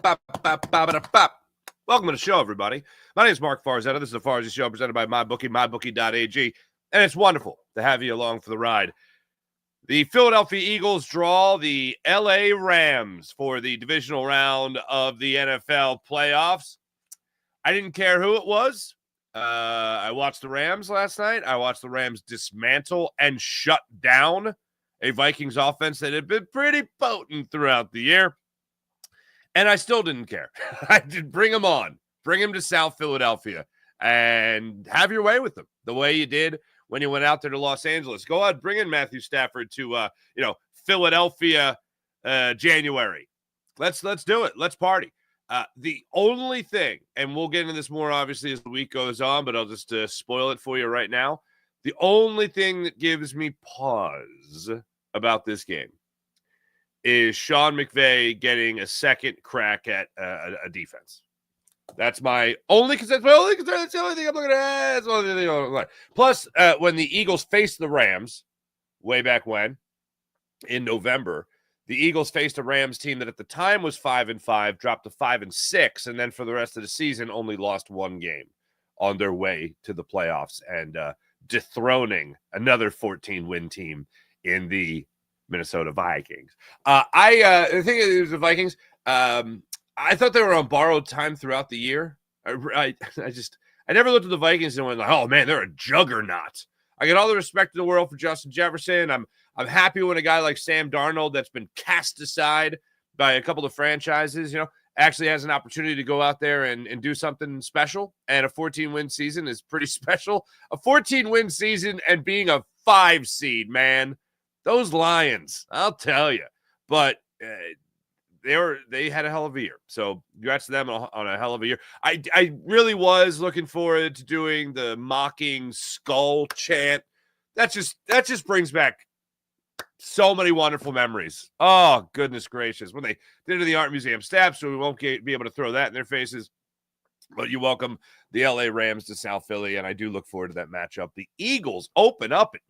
Welcome to the show, everybody. My name is Mark Farzetta. This is the Farzy Show presented by MyBookie, mybookie.ag, and it's wonderful to have you along for the ride. The Philadelphia Eagles draw the LA Rams for the divisional round of the NFL playoffs. I didn't care who it was. I watched the Rams last night. I watched the Rams dismantle and shut down a Vikings offense that had been pretty potent throughout the year. And I still didn't care. I did bring them on. Bring them to South Philadelphia and have your way with them the way you did when you went out there to Los Angeles. Go out, bring in Matthew Stafford to, Philadelphia January. Let's do it. Let's party. The only thing, and we'll get into this more obviously as the week goes on, but I'll just spoil it for you right now. The only thing that gives me pause about this game is Sean McVay getting a second crack at a defense. That's my only concern. That's the only thing I'm looking at. That's the only thing I'm looking at. Plus, when the Eagles faced the Rams, way back when, in November, the Eagles faced a Rams team that at the time was 5-5, dropped to 5-6, and then for the rest of the season only lost one game on their way to the playoffs and dethroning another 14-win team in the Minnesota Vikings. The thing is the Vikings, I thought they were on borrowed time throughout the year. I never looked at the Vikings and went like, oh man, they're a juggernaut. I get all the respect in the world for Justin Jefferson. I'm happy when a guy like Sam Darnold that's been cast aside by a couple of franchises, actually has an opportunity to go out there and do something special. And a 14-win season is pretty special. A 14-win season and being a 5 seed, man. Those Lions, I'll tell you. But they had a hell of a year. So congrats to them on a hell of a year. I really was looking forward to doing the mocking skull chant. That just brings back so many wonderful memories. Oh, goodness gracious. When they did it in the Art Museum steps, so we won't be able to throw that in their faces. But you welcome the LA Rams to South Philly, and I do look forward to that matchup. The Eagles open up at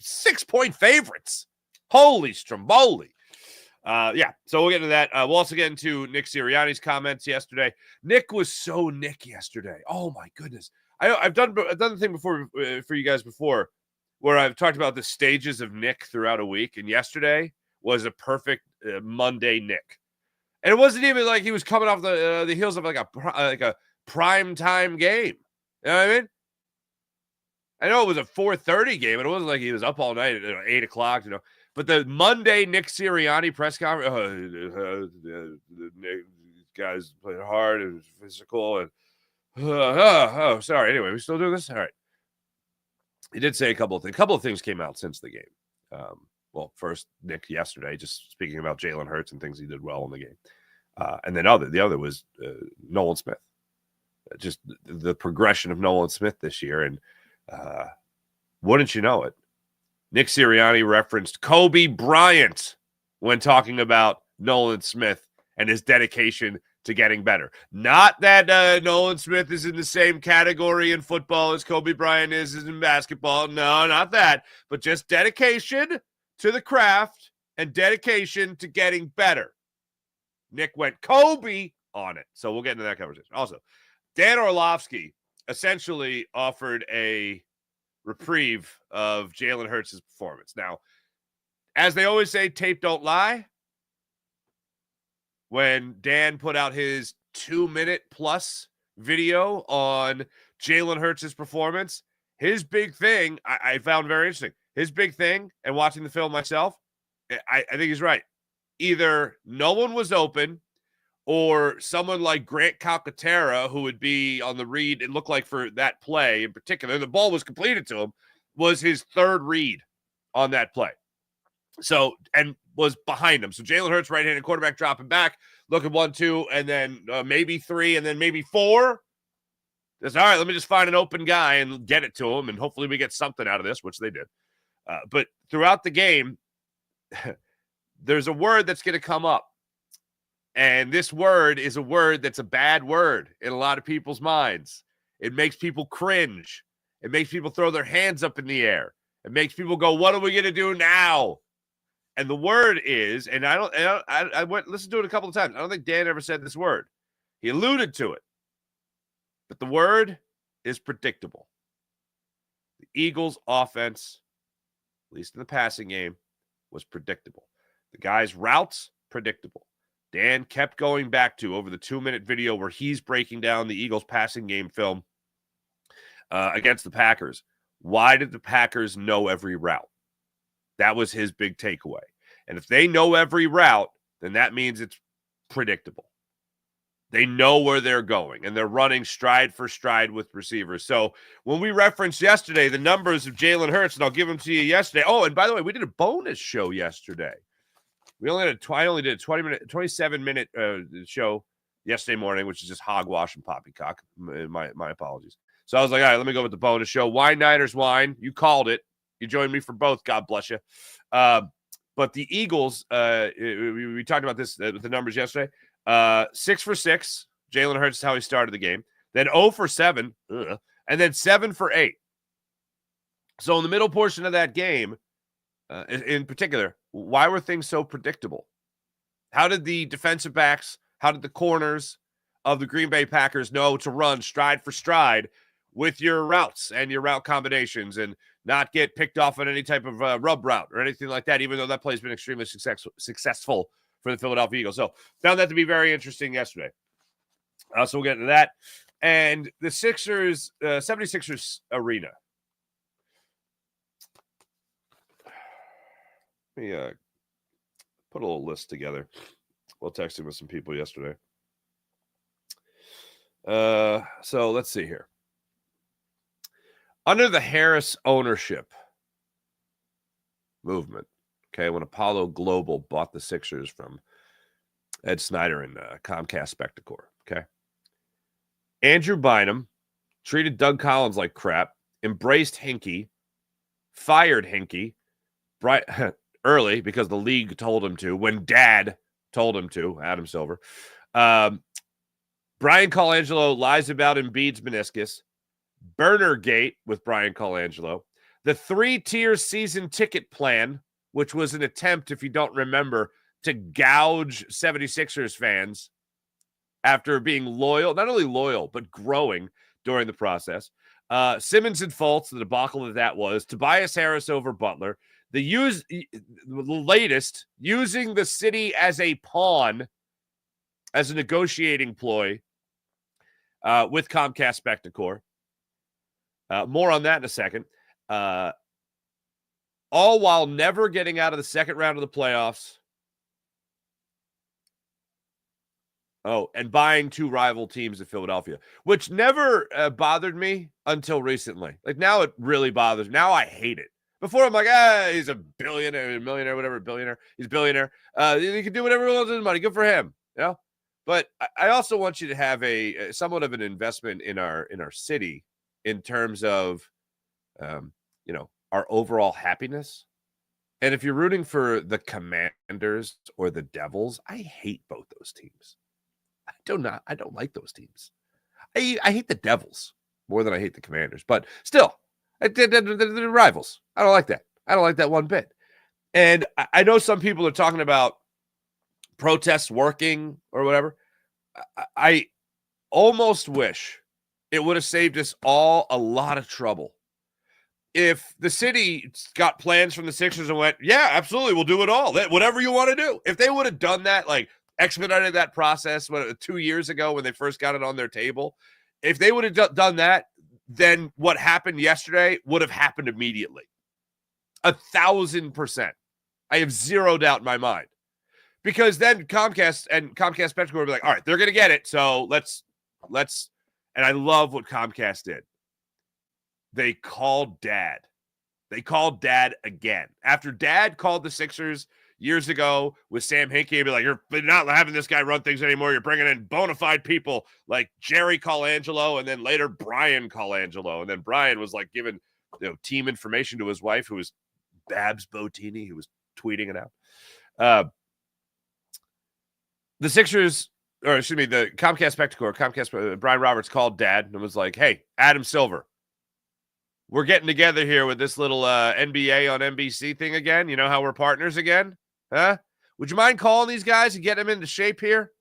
6-point favorites. Holy Stromboli. So we'll get into that. We'll also get into Nick Sirianni's comments yesterday. Nick was so Nick yesterday. Oh, my goodness. I've done the thing before for you guys before where I've talked about the stages of Nick throughout a week, and yesterday was a perfect Monday Nick. And it wasn't even like he was coming off the heels of like a prime time game. You know what I mean? I know it was a 4:30 game, and it wasn't like he was up all night at 8 o'clock, But the Monday Nick Sirianni press conference, these guys played hard and physical, and sorry. Anyway, we still doing this? All right. He did say a couple of things. A couple of things came out since the game. First, Nick yesterday, just speaking about Jalen Hurts and things he did well in the game. And then the other was Nolan Smith. Just the progression of Nolan Smith this year. And wouldn't you know it, Nick Sirianni referenced Kobe Bryant when talking about Nolan Smith and his dedication to getting better. Not that Nolan Smith is in the same category in football as Kobe Bryant is in basketball. No, not that. But just dedication to the craft and dedication to getting better. Nick went Kobe on it. So we'll get into that conversation. Also, Dan Orlovsky essentially offered a reprieve of Jalen Hurts' performance. Now, as they always say, tape don't lie. When Dan put out his 2-minute plus video on Jalen Hurts' performance, his big thing, I found very interesting. His big thing, and watching the film myself, I think he's right. Either no one was open, or someone like Grant Calcaterra, who would be on the read, it looked like for that play in particular, the ball was completed to him, was his third read on that play. So, and was behind him. So Jalen Hurts, right-handed quarterback, dropping back, looking 1-2, and then maybe 3, and then maybe 4. That's all right. Let me just find an open guy and get it to him, and hopefully we get something out of this, which they did. But throughout the game, there's a word that's going to come up. And this word is a word that's a bad word in a lot of people's minds. It makes people cringe. It makes people throw their hands up in the air. It makes people go, what are we going to do now? And the word is, and I went listened to it a couple of times. I don't think Dan ever said this word. He alluded to it. But the word is predictable. The Eagles' offense, at least in the passing game, was predictable. The guys' routes, predictable. Dan kept going back to over the 2-minute video where he's breaking down the Eagles' passing game film against the Packers. Why did the Packers know every route? That was his big takeaway. And if they know every route, then that means it's predictable. They know where they're going, and they're running stride for stride with receivers. So when we referenced yesterday the numbers of Jalen Hurts, and I'll give them to you yesterday. Oh, and by the way, we did a bonus show yesterday. I only did a 27-minute show yesterday morning, which is just hogwash and poppycock. My apologies. So I was like, all right, let me go with the bonus show. Wine Niners Wine. You called it. You joined me for both. God bless you. But the Eagles, we talked about this with the numbers yesterday. 6 for 6. Jalen Hurts is how he started the game. Then 0 for 7. And then 7 for 8. So in the middle portion of that game, in particular, why were things so predictable? How did the defensive backs, how did the corners of the Green Bay Packers know to run stride for stride with your routes and your route combinations and not get picked off on any type of rub route or anything like that, even though that play has been extremely successful for the Philadelphia Eagles? So found that to be very interesting yesterday. So we'll get into that. And the 76ers arena. Let me put a little list together. While texting with some people yesterday. So let's see here. Under the Harris ownership movement, okay, when Apollo Global bought the Sixers from Ed Snyder and Comcast Spectacor, okay, Andrew Bynum treated Doug Collins like crap, embraced Hinkie, fired Hinkie early because the league told him to, when Dad told him to, Adam Silver. Brian Colangelo lies about Embiid's meniscus. Burnergate with Brian Colangelo. The 3-tier season ticket plan, which was an attempt, if you don't remember, to gouge 76ers fans after being loyal, not only loyal, but growing during the process. Simmons and Fultz, the debacle that was. Tobias Harris over Butler. The latest, using the city as a pawn, as a negotiating ploy with Comcast Spectacor. More on that in a second. All while never getting out of the second round of the playoffs. Oh, and buying 2 rival teams in Philadelphia, which never bothered me until recently. Like, now it really bothers me. Now I hate it. Before, I'm like, he's a billionaire, millionaire, whatever, billionaire. He's a billionaire. He can do whatever he wants with his money. Good for him, you know? But I also want you to have a somewhat of an investment in our city in terms of, our overall happiness. And if you're rooting for the Commanders or the Devils, I hate both those teams. I don't like those teams. I hate the Devils more than I hate the Commanders. But still, they're rivals. I don't like that. I don't like that one bit. And I know some people are talking about protests working or whatever. I almost wish it would have saved us all a lot of trouble if the city got plans from the Sixers and went, yeah, absolutely, we'll do it all. Whatever you want to do. If they would have done that, like expedited that process 2 years ago when they first got it on their table, if they would have done that, then what happened yesterday would have happened immediately. 1,000%. I have zero doubt in my mind. Because then Comcast Spectacor would be like, all right, they're going to get it. So let's, and I love what Comcast did. They called Dad. They called Dad again. After Dad called the Sixers years ago with Sam Hinkie, he'd be like, you're not having this guy run things anymore. You're bringing in bona fide people like Jerry Colangelo and then later Brian Colangelo. And then Brian was like giving team information to his wife, who was Babs Botini, who was tweeting it out. The Sixers, or excuse me, the Comcast Spectacor, Brian Roberts called Dad and was like, hey, Adam Silver, we're getting together here with this little NBA on NBC thing again. You know how we're partners again? Huh? Would you mind calling these guys and getting them into shape here?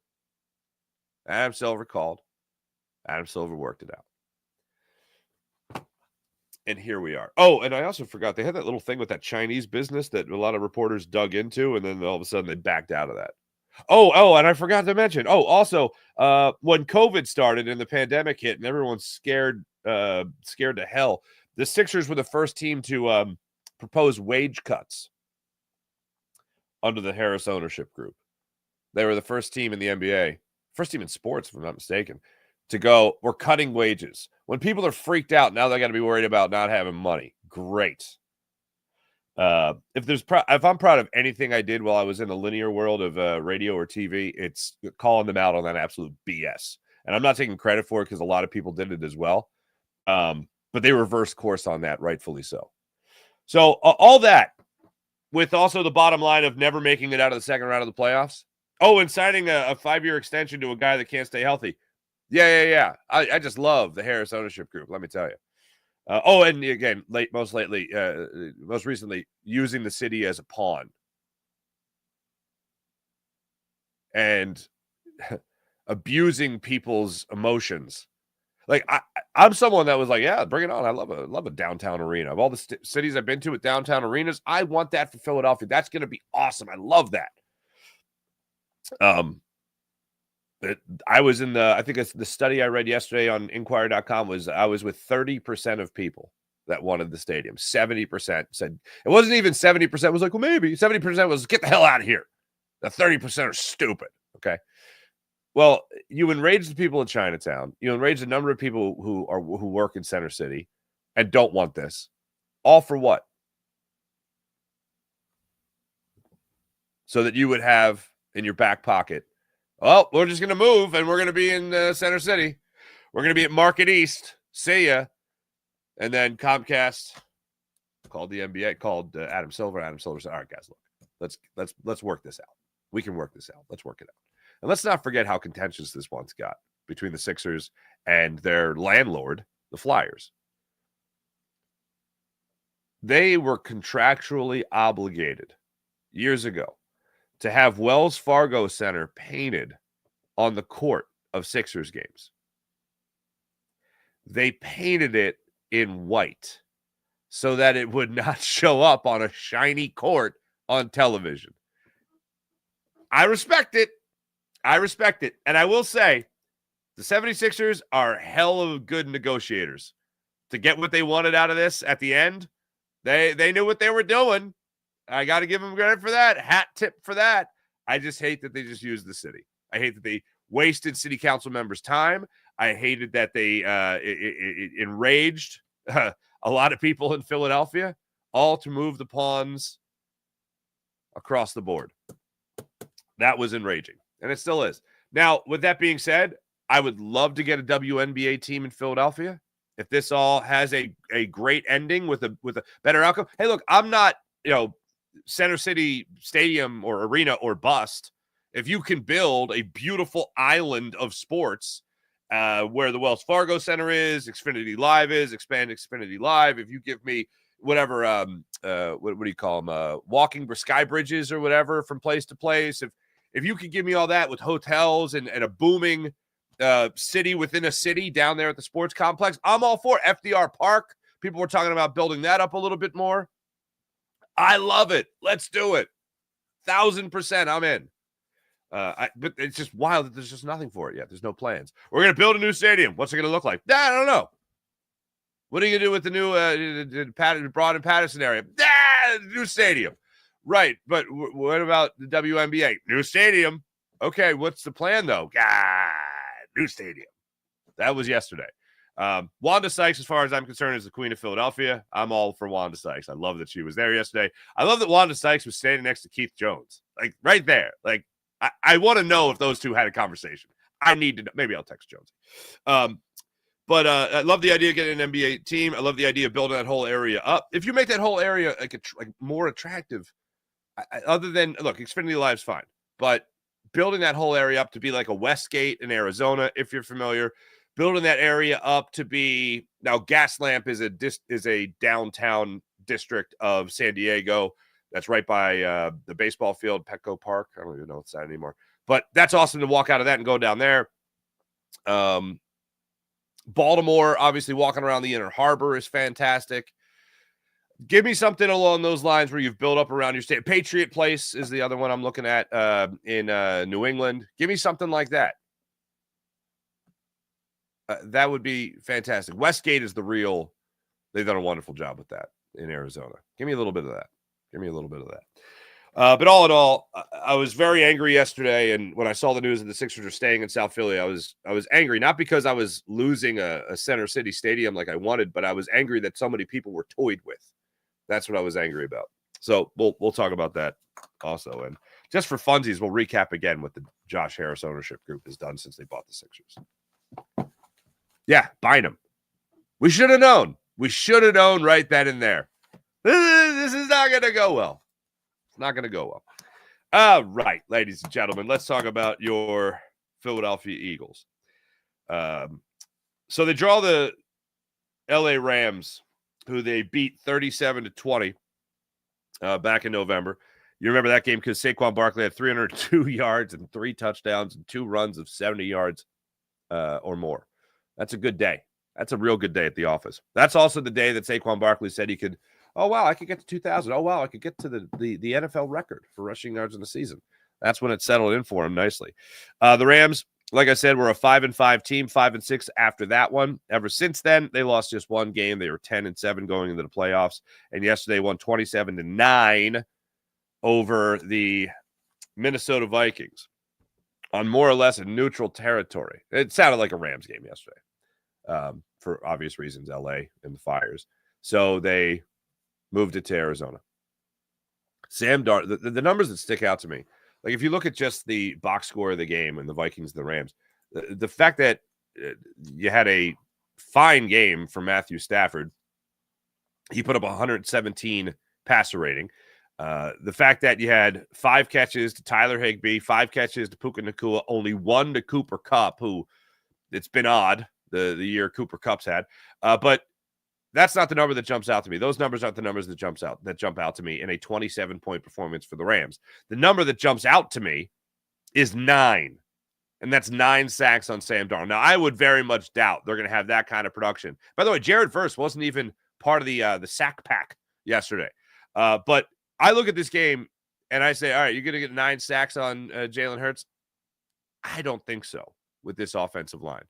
Adam Silver called. Adam Silver worked it out. And here we are. Oh, and I also forgot they had that little thing with that Chinese business that a lot of reporters dug into, and then all of a sudden they backed out of that. Oh, and I forgot to mention. Oh, also, when COVID started and the pandemic hit and everyone's scared to hell, the Sixers were the first team to propose wage cuts under the Harris ownership group. They were the first team in the NBA, first team in sports, if I'm not mistaken, to go, we're cutting wages. When people are freaked out, now they got to be worried about not having money. Great. If I'm proud of anything I did while I was in the linear world of radio or TV, it's calling them out on that absolute BS. And I'm not taking credit for it because a lot of people did it as well. But they reversed course on that, rightfully so. So all that with also the bottom line of never making it out of the second round of the playoffs. Oh, and signing a 5-year extension to a guy that can't stay healthy. Yeah. I just love the Harris ownership group, let me tell you. And again, most recently, using the city as a pawn. And abusing people's emotions. Like, I'm someone that was like, yeah, bring it on. I love a downtown arena. Of all the cities I've been to with downtown arenas, I want that for Philadelphia. That's going to be awesome. I love that. I was in I think it's the study I read yesterday on Inquirer.com I was with 30% of people that wanted the stadium. 70% said, it wasn't even 70% was like, well, maybe. 70% was, get the hell out of here. The 30% are stupid. Okay. Well, you enrage the people in Chinatown. You enrage the number of people who work in Center City and don't want this. All for what? So that you would have in your back pocket, well, we're just going to move and we're going to be in Center City. We're going to be at Market East. See ya. And then Comcast called the NBA, called Adam Silver. Adam Silver said, all right, guys, look, let's work this out. We can work this out. Let's work it out. And let's not forget how contentious this once got between the Sixers and their landlord, the Flyers. They were contractually obligated years ago to have Wells Fargo Center painted on the court of Sixers games. They painted it in white so that it would not show up on a shiny court on television. I respect it. And I will say, the 76ers are hell of good negotiators. To get what they wanted out of this at the end, they knew what they were doing. I got to give them credit for that. Hat tip for that. I just hate that they just used the city. I hate that they wasted city council members' time. I hated that they it enraged a lot of people in Philadelphia, all to move the pawns across the board. That was enraging, and it still is. Now, with that being said, I would love to get a WNBA team in Philadelphia. If this all has a great ending with a better outcome. Hey, look, I'm not, Center City Stadium or arena or bust. If you can build a beautiful island of sports where the Wells Fargo Center is, Xfinity Live is, expand Xfinity Live. If you give me whatever, what do you call them? Walking sky bridges or whatever from place to place. If you could give me all that with hotels and a booming city within a city down there at the sports complex, I'm all for it. FDR Park. People were talking about building that up a little bit more. I love it. Let's do it. 1,000% I'm in. But it's just wild that there's just nothing for it yet. There's no plans. We're going to build a new stadium. What's it going to look like? I don't know. What are you going to do with the new Broad and Patterson area? New stadium. Right. But what about the WNBA? New stadium. Okay. What's the plan, though? New stadium. That was yesterday. Wanda Sykes, as far as I'm concerned, is the queen of Philadelphia. I'm all for Wanda Sykes. I love that she was there yesterday. I love that Wanda Sykes was standing next to Keith Jones, like right there. Like, I want to know if those two had a conversation. I need to know. Maybe I'll text Jones. But I love the idea of getting an NBA team. I love the idea of building that whole area up. If you make that whole area like more attractive, other than, look, Xfinity Live's fine, but building that whole area up to be like a Westgate in Arizona, if you're familiar, building that area up to be, now Gaslamp is a downtown district of San Diego. That's right by the baseball field, Petco Park. I don't even know what's that anymore. But that's awesome to walk out of that and go down there. Baltimore, obviously walking around the Inner Harbor is fantastic. Give me something along those lines where you've built up around your state. Patriot Place is the other one I'm looking at in New England. Give me something like that. That would be fantastic. Westgate is the real. They've done a wonderful job with that in Arizona. Give me a little bit of that. But all in all, I was very angry yesterday, and when I saw the news that the Sixers are staying in South Philly, I was angry, not because I was losing a Center City stadium like I wanted, but I was angry that so many people were toyed with. That's what I was angry about. So we'll talk about that also. And just for funsies, we'll recap again what the Josh Harris ownership group has done since they bought the Sixers. Yeah, buying them. We should have known. We should have known right then and there. This is not going to go well. It's not going to go well. All right, ladies and gentlemen, let's talk about your Philadelphia Eagles. So they draw the LA Rams, who they beat 37-20 back in November. You remember that game because Saquon Barkley had 302 yards and 3 touchdowns and 2 runs of 70 yards or more. That's a good day. That's a real good day at the office. That's also the day that Saquon Barkley said he could, oh, wow, I could get to 2,000. Oh, wow, I could get to the NFL record for rushing yards in the season. That's when it settled in for him nicely. The Rams, like I said, were a 5-5 team, 5-6 after that one. Ever since then, they lost just one game. They were 10-7 going into the playoffs. And yesterday won 27-9 over the Minnesota Vikings on more or less a neutral territory. It sounded like a Rams game yesterday. For obvious reasons, LA and the fires. So they moved it to Arizona. Sam Darnold, the numbers that stick out to me, like if you look at just the box score of the game and the Vikings and the Rams, the fact that you had a fine game for Matthew Stafford, he put up 117 passer rating. The fact that you had 5 catches to Tyler Higbee, 5 catches to Puka Nacua, only 1 to Cooper Kupp, who it's been odd the year Cooper Kupp's had. But that's not the number that jumps out to me. Those numbers aren't the numbers that jump out to me in a 27-point performance for the Rams. The number that jumps out to me is 9, and that's 9 sacks on Sam Darnold. Now, I would very much doubt they're going to have that kind of production. By the way, Jared Verse wasn't even part of the sack pack yesterday. But I look at this game, and I say, all right, you're going to get 9 sacks on Jalen Hurts? I don't think so with this offensive line.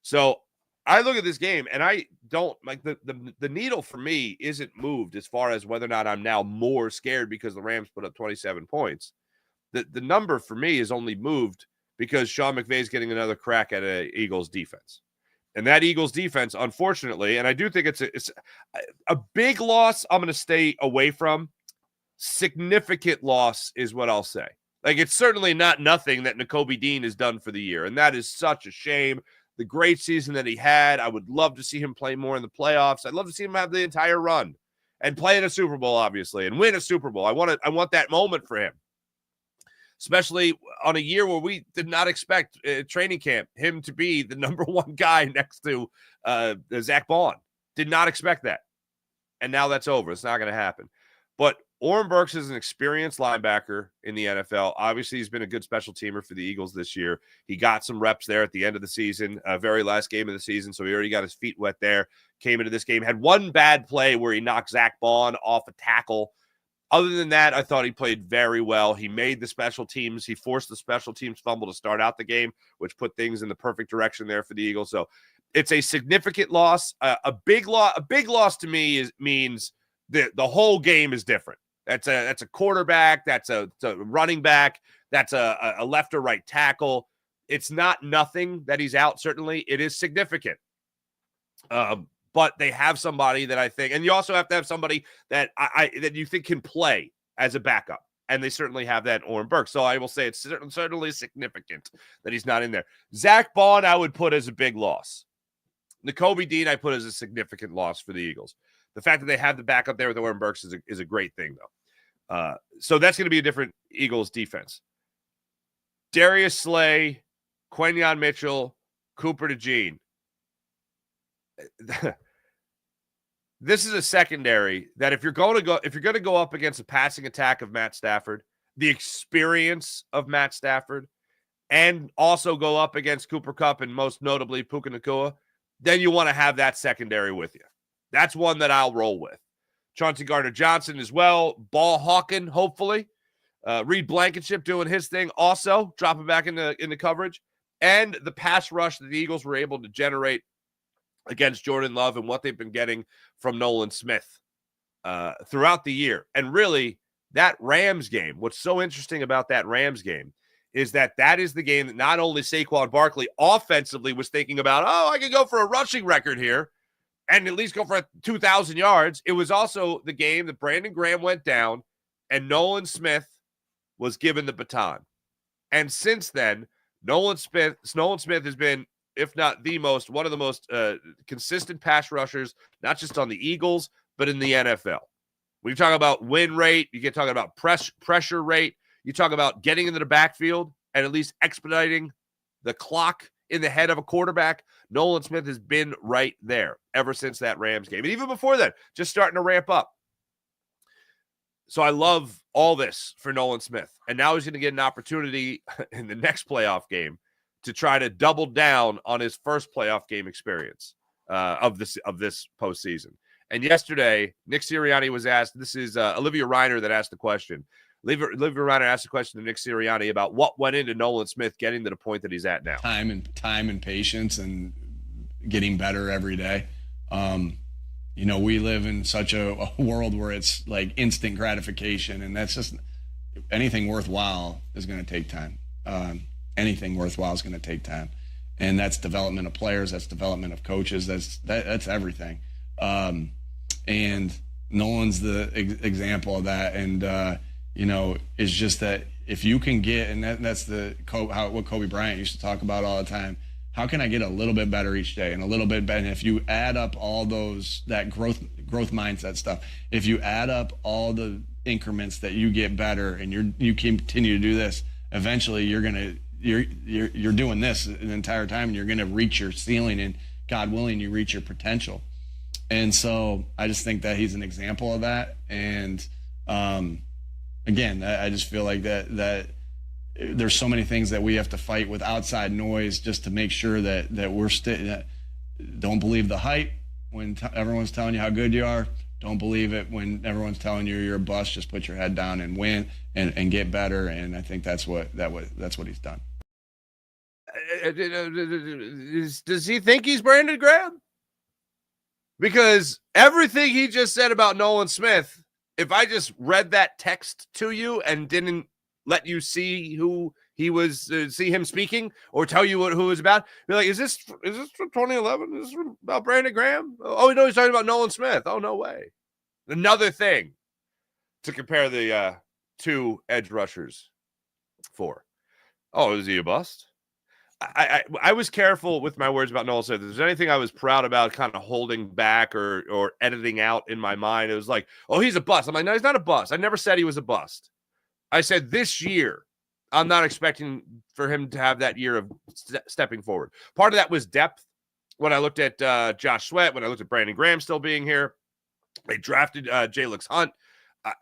So I look at this game, and I don't like the needle for me isn't moved as far as whether or not I'm now more scared because the Rams put up 27 points. The number for me is only moved because Sean McVay is getting another crack at an Eagles defense. And that Eagles defense, unfortunately, and I do think it's a big loss I'm going to stay away from. Significant loss is what I'll say. Like, it's certainly not nothing that Nakobe Dean has done for the year, and that is such a shame. The great season that he had, I would love to see him play more in the playoffs. I'd love to see him have the entire run and play in a Super Bowl, obviously, and win a Super Bowl. I want that moment for him, especially on a year where we did not expect training camp him to be the number 1 guy next to Zach Bond. Did not expect that, and now that's over. It's not going to happen. But Oren Burks is an experienced linebacker in the NFL. Obviously, he's been a good special teamer for the Eagles this year. He got some reps there at the end of the season, very last game of the season, so he already got his feet wet there. Came into this game, had one bad play where he knocked Zach Bond off a tackle. Other than that, I thought he played very well. He made the special teams. He forced the special teams fumble to start out the game, which put things in the perfect direction there for the Eagles. So it's a significant loss. A big loss to me means the whole game is different. That's a quarterback. That's a running back. That's a left or right tackle. It's not nothing that he's out. Certainly, it is significant. But they have somebody that I think, and you also have to have somebody that that you think can play as a backup, and they certainly have that in Oren Burks. So I will say it's certainly significant that he's not in there. Zach Bond, I would put as a big loss. Nakobe Dean, I put as a significant loss for the Eagles. The fact that they have the backup there with Oren Burks is a great thing, though. So that's going to be a different Eagles defense. Darius Slay, Quenyon Mitchell, Cooper DeJean. this is a secondary that if you're going to go up against a passing attack of Matt Stafford, the experience of Matt Stafford, and also go up against Cooper Kupp and most notably Puka Nacua, then you want to have that secondary with you. That's one that I'll roll with. Chauncey Gardner-Johnson as well, ball hawking, hopefully. Reed Blankenship doing his thing also, dropping back into coverage. And the pass rush that the Eagles were able to generate against Jordan Love and what they've been getting from Nolan Smith throughout the year. And really, that Rams game, what's so interesting about that Rams game is that is the game that not only Saquon Barkley offensively was thinking about, oh, I could go for a rushing record here and at least go for 2,000 yards. It was also the game that Brandon Graham went down and Nolan Smith was given the baton. And since then, Nolan Smith has been, if not one of the most consistent pass rushers, not just on the Eagles, but in the NFL. When you talk about win rate, you get talking about pressure rate, you talk about getting into the backfield and at least expediting the clock in the head of a quarterback. Nolan Smith has been right there ever since that Rams game. And even before that, just starting to ramp up. So I love all this for Nolan Smith. And now he's going to get an opportunity in the next playoff game to try to double down on his first playoff game experience of this postseason. And yesterday, Nick Sirianni was asked, this is Olivia Reiner that asked the question. Olivia Reiner asked the question to Nick Sirianni about what went into Nolan Smith getting to the point that he's at now. Time and patience and getting better every day. We live in such a world where it's like instant gratification, and that's just anything worthwhile is going to take time. Anything worthwhile is going to take time, and that's development of players, that's development of coaches, that's everything. And Nolan's the example of that, and it's just that if you can get, and that's what Kobe Bryant used to talk about all the time. How can I get a little bit better each day and a little bit better? And if you add up all that growth mindset stuff, if you add up all the increments that you get better and you continue to do this, eventually you're doing this the entire time and you're gonna reach your ceiling, and God willing, you reach your potential. And so I just think that he's an example of that. And again, I just feel like that there's so many things that we have to fight with outside noise just to make sure that we're don't believe the hype when everyone's telling you how good you are. Don't believe it when everyone's telling you you're a bust. Just put your head down and win and get better. And I think that's what he's done. Does he think he's Brandon Graham? Because everything he just said about Nolan Smith, if I just read that text to you and didn't let you see who he was, see him speaking, or tell you who it was about, be like, is this from 2011? Is this about Brandon Graham? Oh, no, he's talking about Nolan Smith. Oh, no way. Another thing to compare the two edge rushers for. Oh, is he a bust? I was careful with my words about Nolan Smith. If there's anything I was proud about kind of holding back or editing out in my mind, it was like, oh, he's a bust. I'm like, no, he's not a bust. I never said he was a bust. I said this year, I'm not expecting for him to have that year of stepping forward. Part of that was depth. When I looked at Josh Sweat, when I looked at Brandon Graham still being here, they drafted Jalix Hunt.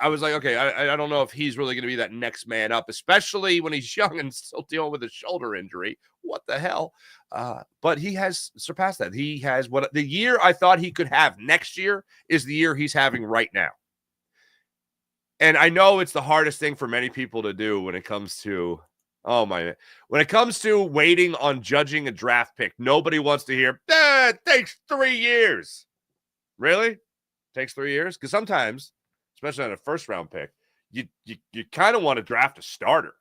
I was like, okay, I don't know if he's really going to be that next man up, especially when he's young and still dealing with a shoulder injury. What the hell? But he has surpassed that. He has what the year I thought he could have next year is the year he's having right now. And I know it's the hardest thing for many people to do when it comes to, when it comes to waiting on judging a draft pick. Nobody wants to hear, it takes 3 years. Really? Takes 3 years? Because sometimes, especially on a first-round pick, you kind of want to draft a starter.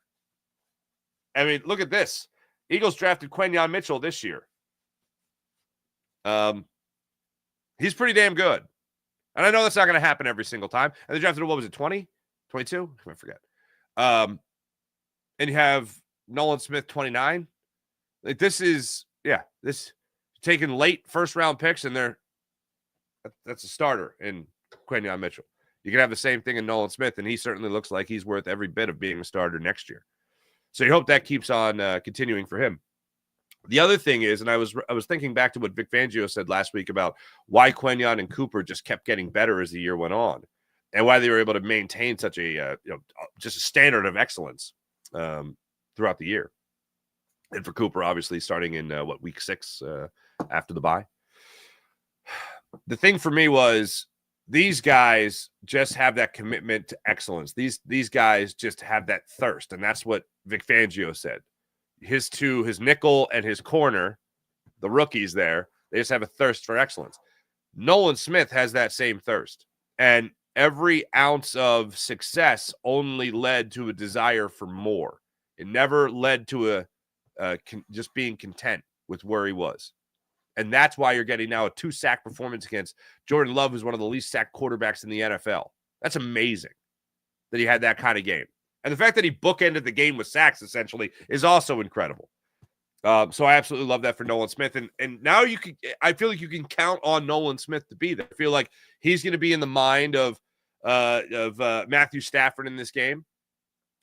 I mean, look at this. Eagles drafted Quenyon Mitchell this year. He's pretty damn good. And I know that's not going to happen every single time. And they drafted, what was it, 20? 22? I forget. And you have Nolan Smith, 29. Like, this is, this taking late first-round picks, and that's a starter in Quenyon Mitchell. You can have the same thing in Nolan Smith, and he certainly looks like he's worth every bit of being a starter next year. So you hope that keeps on continuing for him. The other thing is, and I was thinking back to what Vic Fangio said last week about why Quenyon and Cooper just kept getting better as the year went on, and why they were able to maintain such a just a standard of excellence throughout the year. And for Cooper, obviously starting in week 6 after the bye. The thing for me was these guys just have that commitment to excellence. These guys just have that thirst, and that's what Vic Fangio said. His nickel and his corner, the rookies there, they just have a thirst for excellence. Nolan Smith has that same thirst, and every ounce of success only led to a desire for more. It never led to just being content with where he was. And that's why you're getting now a 2-sack performance against Jordan Love, who's one of the least sacked quarterbacks in the NFL. That's amazing that he had that kind of game. And the fact that he bookended the game with sacks, essentially, is also incredible. So I absolutely love that for Nolan Smith. And now I feel like you can count on Nolan Smith to be there. I feel like he's going to be in the mind of Matthew Stafford in this game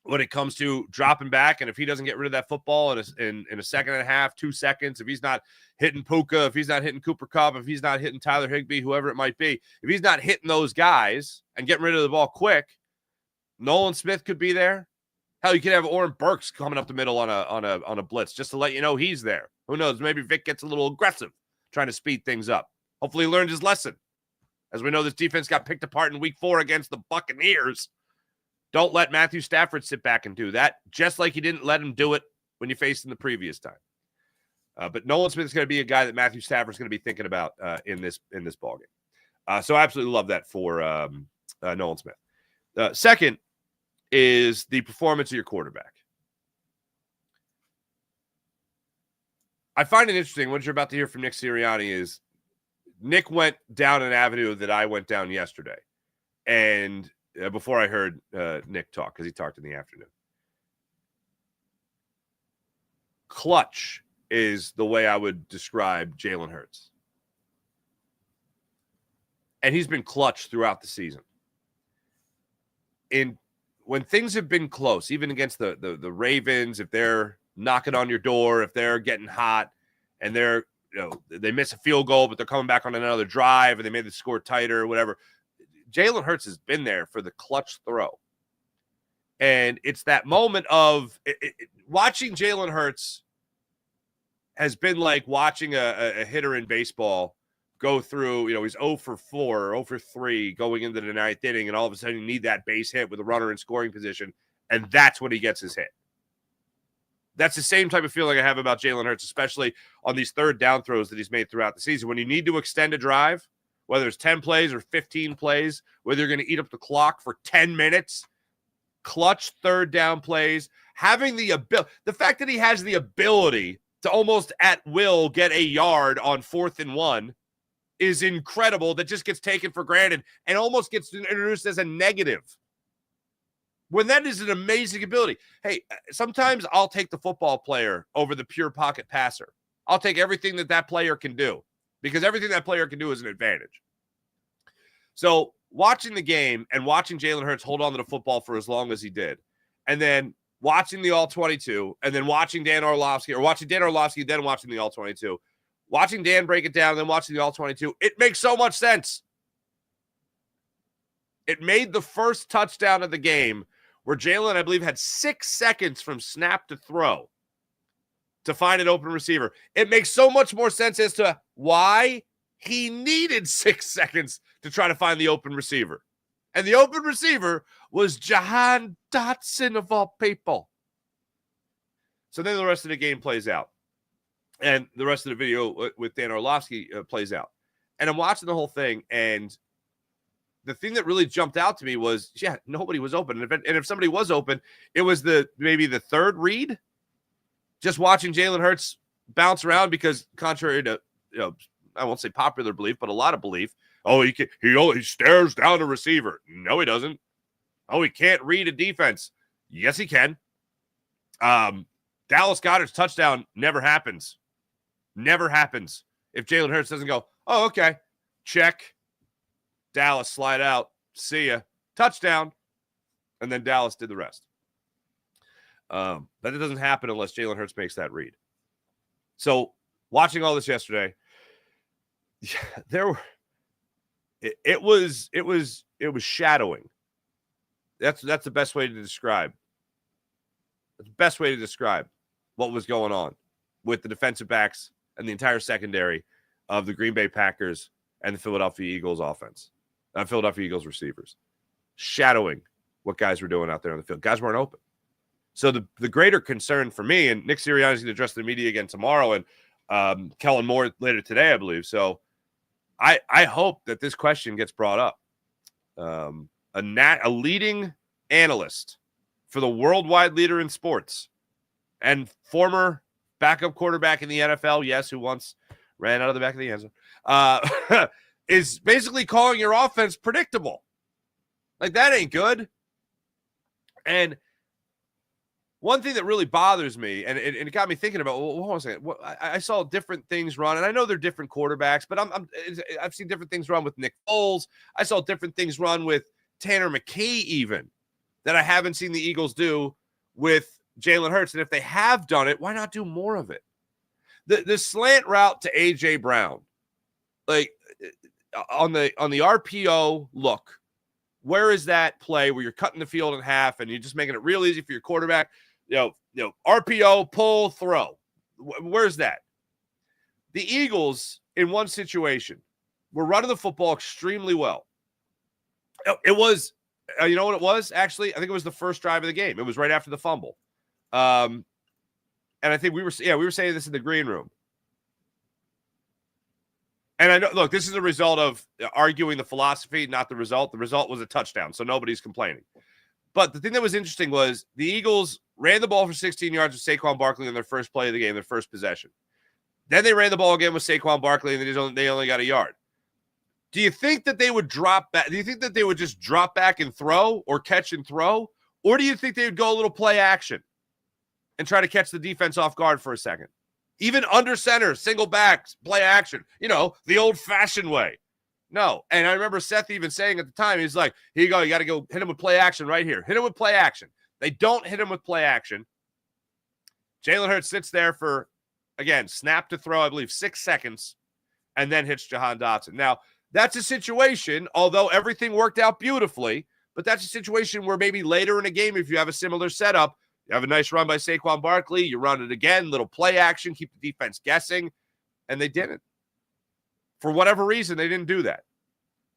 when it comes to dropping back. And if he doesn't get rid of that football in a second and a half, 2 seconds, if he's not hitting Puka, if he's not hitting Cooper Kupp, if he's not hitting Tyler Higbee, whoever it might be, if he's not hitting those guys and getting rid of the ball quick, Nolan Smith could be there. Hell, you could have Oren Burks coming up the middle on a blitz just to let you know he's there. Who knows? Maybe Vic gets a little aggressive trying to speed things up. Hopefully he learned his lesson. As we know, this defense got picked apart in week 4 against the Buccaneers. Don't let Matthew Stafford sit back and do that, just like you didn't let him do it when you faced him the previous time. But Nolan Smith is going to be a guy that Matthew Stafford's going to be thinking about in this ballgame. So I absolutely love that for Nolan Smith. Second is the performance of your quarterback. I find it interesting. What you're about to hear from Nick Sirianni is Nick went down an avenue that I went down yesterday. And before I heard Nick talk, because he talked in the afternoon. Clutch is the way I would describe Jalen Hurts. And he's been clutch throughout the season. When things have been close, even against the Ravens, if they're knocking on your door, if they're getting hot and they miss a field goal, but they're coming back on another drive and they made the score tighter or whatever, Jalen Hurts has been there for the clutch throw. And it's that moment of watching Jalen Hurts has been like watching a hitter in baseball go through, he's 0 for 4 or 0 for 3 going into the 9th inning, and all of a sudden you need that base hit with a runner in scoring position, and that's when he gets his hit. That's the same type of feeling I have about Jalen Hurts, especially on these third down throws that he's made throughout the season. When you need to extend a drive, whether it's 10 plays or 15 plays, whether you're going to eat up the clock for 10 minutes, clutch third down plays, having the fact that he has the ability to almost at will get a yard on 4th and 1 is incredible. That just gets taken for granted and almost gets introduced as a negative, when that is an amazing ability. Hey, sometimes I'll take the football player over the pure pocket passer. I'll take everything that player can do, because everything that player can do is an advantage. So watching the game and watching Jalen Hurts hold on to the football for as long as he did, and then watching the All-22, and then watching Dan Orlovsky, then watching the All-22, watching Dan break it down, and then watching the All-22, it makes so much sense. It made the first touchdown of the game where Jalen, I believe, had 6 seconds from snap to throw to find an open receiver. It makes so much more sense as to why he needed 6 seconds to try to find the open receiver. And the open receiver was Jahan Dotson, of all people. So then the rest of the game plays out. And the rest of the video with Dan Orlovsky plays out. And I'm watching the whole thing, and the thing that really jumped out to me was, nobody was open. And if somebody was open, it was maybe the third read. Just watching Jalen Hurts bounce around, because contrary to, I won't say popular belief, but a lot of belief, he stares down a receiver. No, he doesn't. Oh, he can't read a defense. Yes, he can. Dallas Goedert's touchdown never happens. Never happens if Jalen Hurts doesn't go, oh, okay, check. Dallas slide out. See ya. Touchdown. And then Dallas did the rest. But it doesn't happen unless Jalen Hurts makes that read. So watching all this yesterday, it was shadowing. That's the best way to describe. That's the best way to describe what was going on with the defensive backs and the entire secondary of the Green Bay Packers and the Philadelphia Eagles offense, Philadelphia Eagles receivers, shadowing what guys were doing out there on the field. Guys weren't open. So the greater concern for me, and Nick Sirianni is going to address the media again tomorrow, and Kellen Moore later today, I believe. So I hope that this question gets brought up. A leading analyst for the worldwide leader in sports and former backup quarterback in the NFL, yes, who once ran out of the back of the end zone, is basically calling your offense predictable. Like, that ain't good. And one thing that really bothers me, and it got me thinking about, well, hold on a second. I saw different things run, and I know they're different quarterbacks, but I've seen different things run with Nick Foles. I saw different things run with Tanner McKay even that I haven't seen the Eagles do with Jalen Hurts. And if they have done it, why not do more of it? The slant route to A.J. Brown, like on the RPO look, where is that play where you're cutting the field in half and you're just making it real easy for your quarterback? You know, RPO, pull, throw. Where's that? The Eagles, in one situation, were running the football extremely well. It was, you know what it was? Actually, I think it was the first drive of the game. It was right after the fumble. And I think we were saying this in the green room. And I know, look, this is a result of arguing the philosophy, not the result. The result was a touchdown, so nobody's complaining. But the thing that was interesting was the Eagles ran the ball for 16 yards with Saquon Barkley in their first play of the game, their first possession. Then they ran the ball again with Saquon Barkley, and they only got a yard. Do you think that they would drop back? Do you think that they would just drop back and throw, or catch and throw? Or do you think they would go a little play action and try to catch the defense off guard for a second? Even under center, single backs, play action, the old-fashioned way. No. And I remember Seth even saying at the time, he's like, here you go, you got to go hit him with play action right here. Hit him with play action. They don't hit him with play action. Jalen Hurts sits there for, again, snap to throw, I believe, 6 seconds, and then hits Jahan Dotson. Now, that's a situation, although everything worked out beautifully, but that's a situation where maybe later in a game, if you have a similar setup, you have a nice run by Saquon Barkley, you run it again, little play action, keep the defense guessing, and they didn't. For whatever reason, they didn't do that.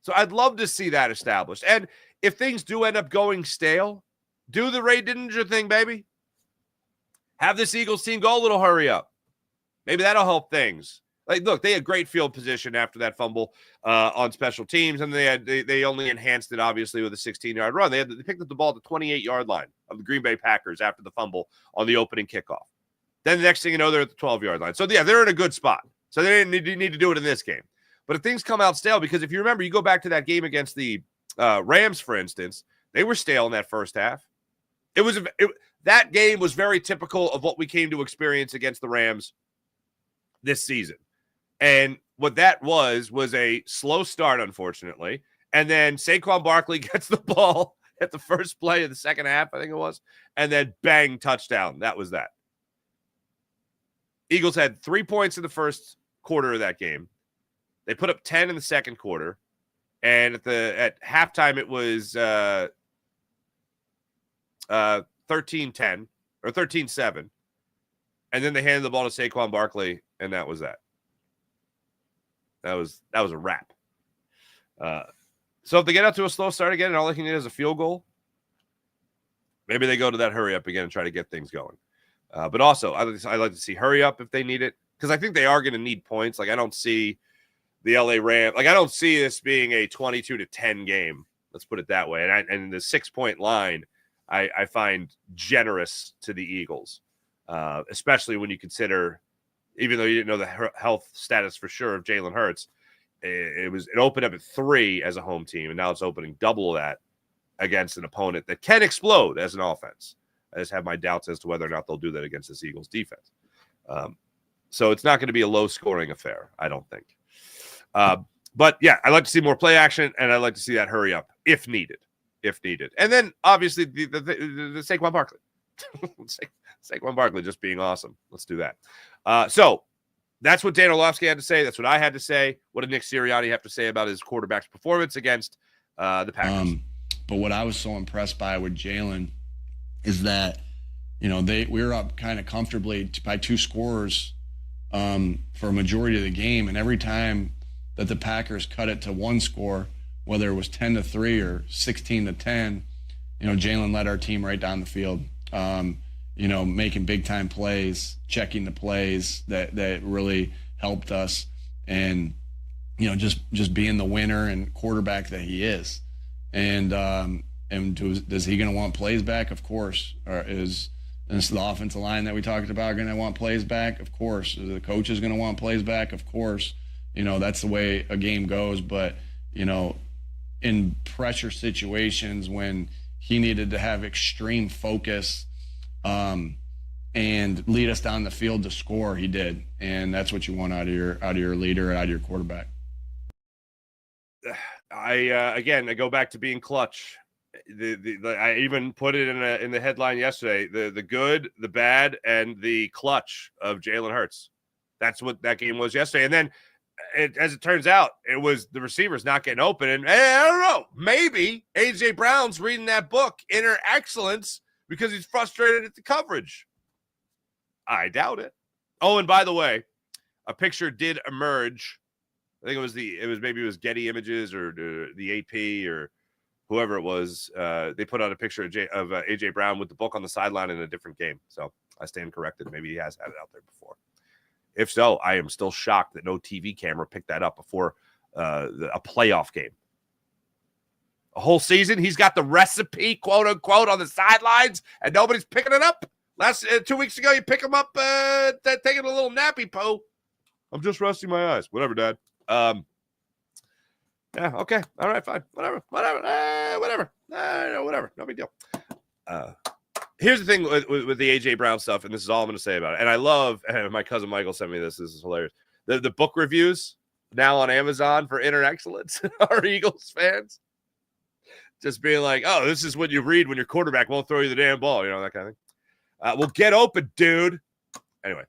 So I'd love to see that established. And if things do end up going stale, do the Ray Didinger thing, baby. Have this Eagles team go a little hurry up. Maybe that'll help things. Like, look, they had great field position after that fumble on special teams, and they only enhanced it, obviously, with a 16-yard run. They picked up the ball at the 28-yard line of the Green Bay Packers after the fumble on the opening kickoff. Then the next thing you know, they're at the 12-yard line. So, yeah, they're in a good spot. So they didn't need to do it in this game. But if things come out stale, because if you remember, you go back to that game against the Rams, for instance, they were stale in that first half. That game was very typical of what we came to experience against the Rams this season. And what that was a slow start, unfortunately. And then Saquon Barkley gets the ball at the first play of the second half, I think it was, and then bang, touchdown. That was that. Eagles had 3 points in the first quarter of that game. They put up 10 in the second quarter. And at halftime, it was 13-10 or 13-7. And then they handed the ball to Saquon Barkley, and that was that. That was a wrap. So if they get out to a slow start again and all they can need is a field goal, maybe they go to that hurry up again and try to get things going. But also, I'd like to see hurry up if they need it, because I think they are going to need points. Like, I don't see the LA Rams. Like, I don't see this being a 22-10 game. Let's put it that way. And the 6-point line, I find generous to the Eagles, especially when you consider, even though you didn't know the health status for sure of Jalen Hurts, it opened up at 3 as a home team, and now it's opening double that against an opponent that can explode as an offense. I just have my doubts as to whether or not they'll do that against this Eagles defense. So it's not going to be a low-scoring affair, I don't think. But, yeah, I'd like to see more play action, and I'd like to see that hurry up if needed. And then, obviously, the Saquon Barkley. Saquon Barkley just being awesome. Let's do that. So that's what Dan Orlovsky had to say. That's what I had to say. What did Nick Sirianni have to say about his quarterback's performance against the Packers? But what I was so impressed by with Jalen is that, you know, we were up kind of comfortably by 2 scores for a majority of the game. And every time that the Packers cut it to 1 score, whether it was 10-3 or 16-10, you know, Jalen led our team right down the field. You know, making big time plays, checking the plays that really helped us, and you know, just being the winner and quarterback that he is. And is he going to want plays back? Of course. Or is the offensive line that we talked about going to want plays back? Of course. Is the coach is going to want plays back? Of course. You know, that's the way a game goes. But you know, in pressure situations when he needed to have extreme focus and lead us down the field to score, he did. And that's what you want out of your leader, out of your quarterback. I go back to being clutch. I even put it in the headline yesterday. The good, the bad, and the clutch of Jalen Hurts. That's what that game was yesterday. And then, as it turns out, it was the receivers not getting open. And I don't know, maybe AJ Brown's reading that book, Inner Excellence, because he's frustrated at the coverage. I doubt it. Oh, and by the way, a picture did emerge. I think it was Getty Images or the AP or whoever it was. They put out a picture of AJ Brown with the book on the sideline in a different game. So I stand corrected. Maybe he has had it out there before. If so, I am still shocked that no TV camera picked that up before a playoff game. A whole season, he's got the recipe, quote unquote, on the sidelines, and nobody's picking it up. Last 2 weeks ago, you pick him up, taking a little nappy poo. I'm just resting my eyes. Whatever, Dad. Yeah, okay. All right, fine. Whatever. Whatever. No big deal. Here's the thing with the AJ Brown stuff, and this is all I'm going to say about it. And I love, and my cousin Michael sent me this. This is hilarious. The book reviews now on Amazon for Inner Excellence are Eagles fans. Just being like, oh, this is what you read when your quarterback won't throw you the damn ball, you know, that kind of thing. Well, get open, dude. Anyway,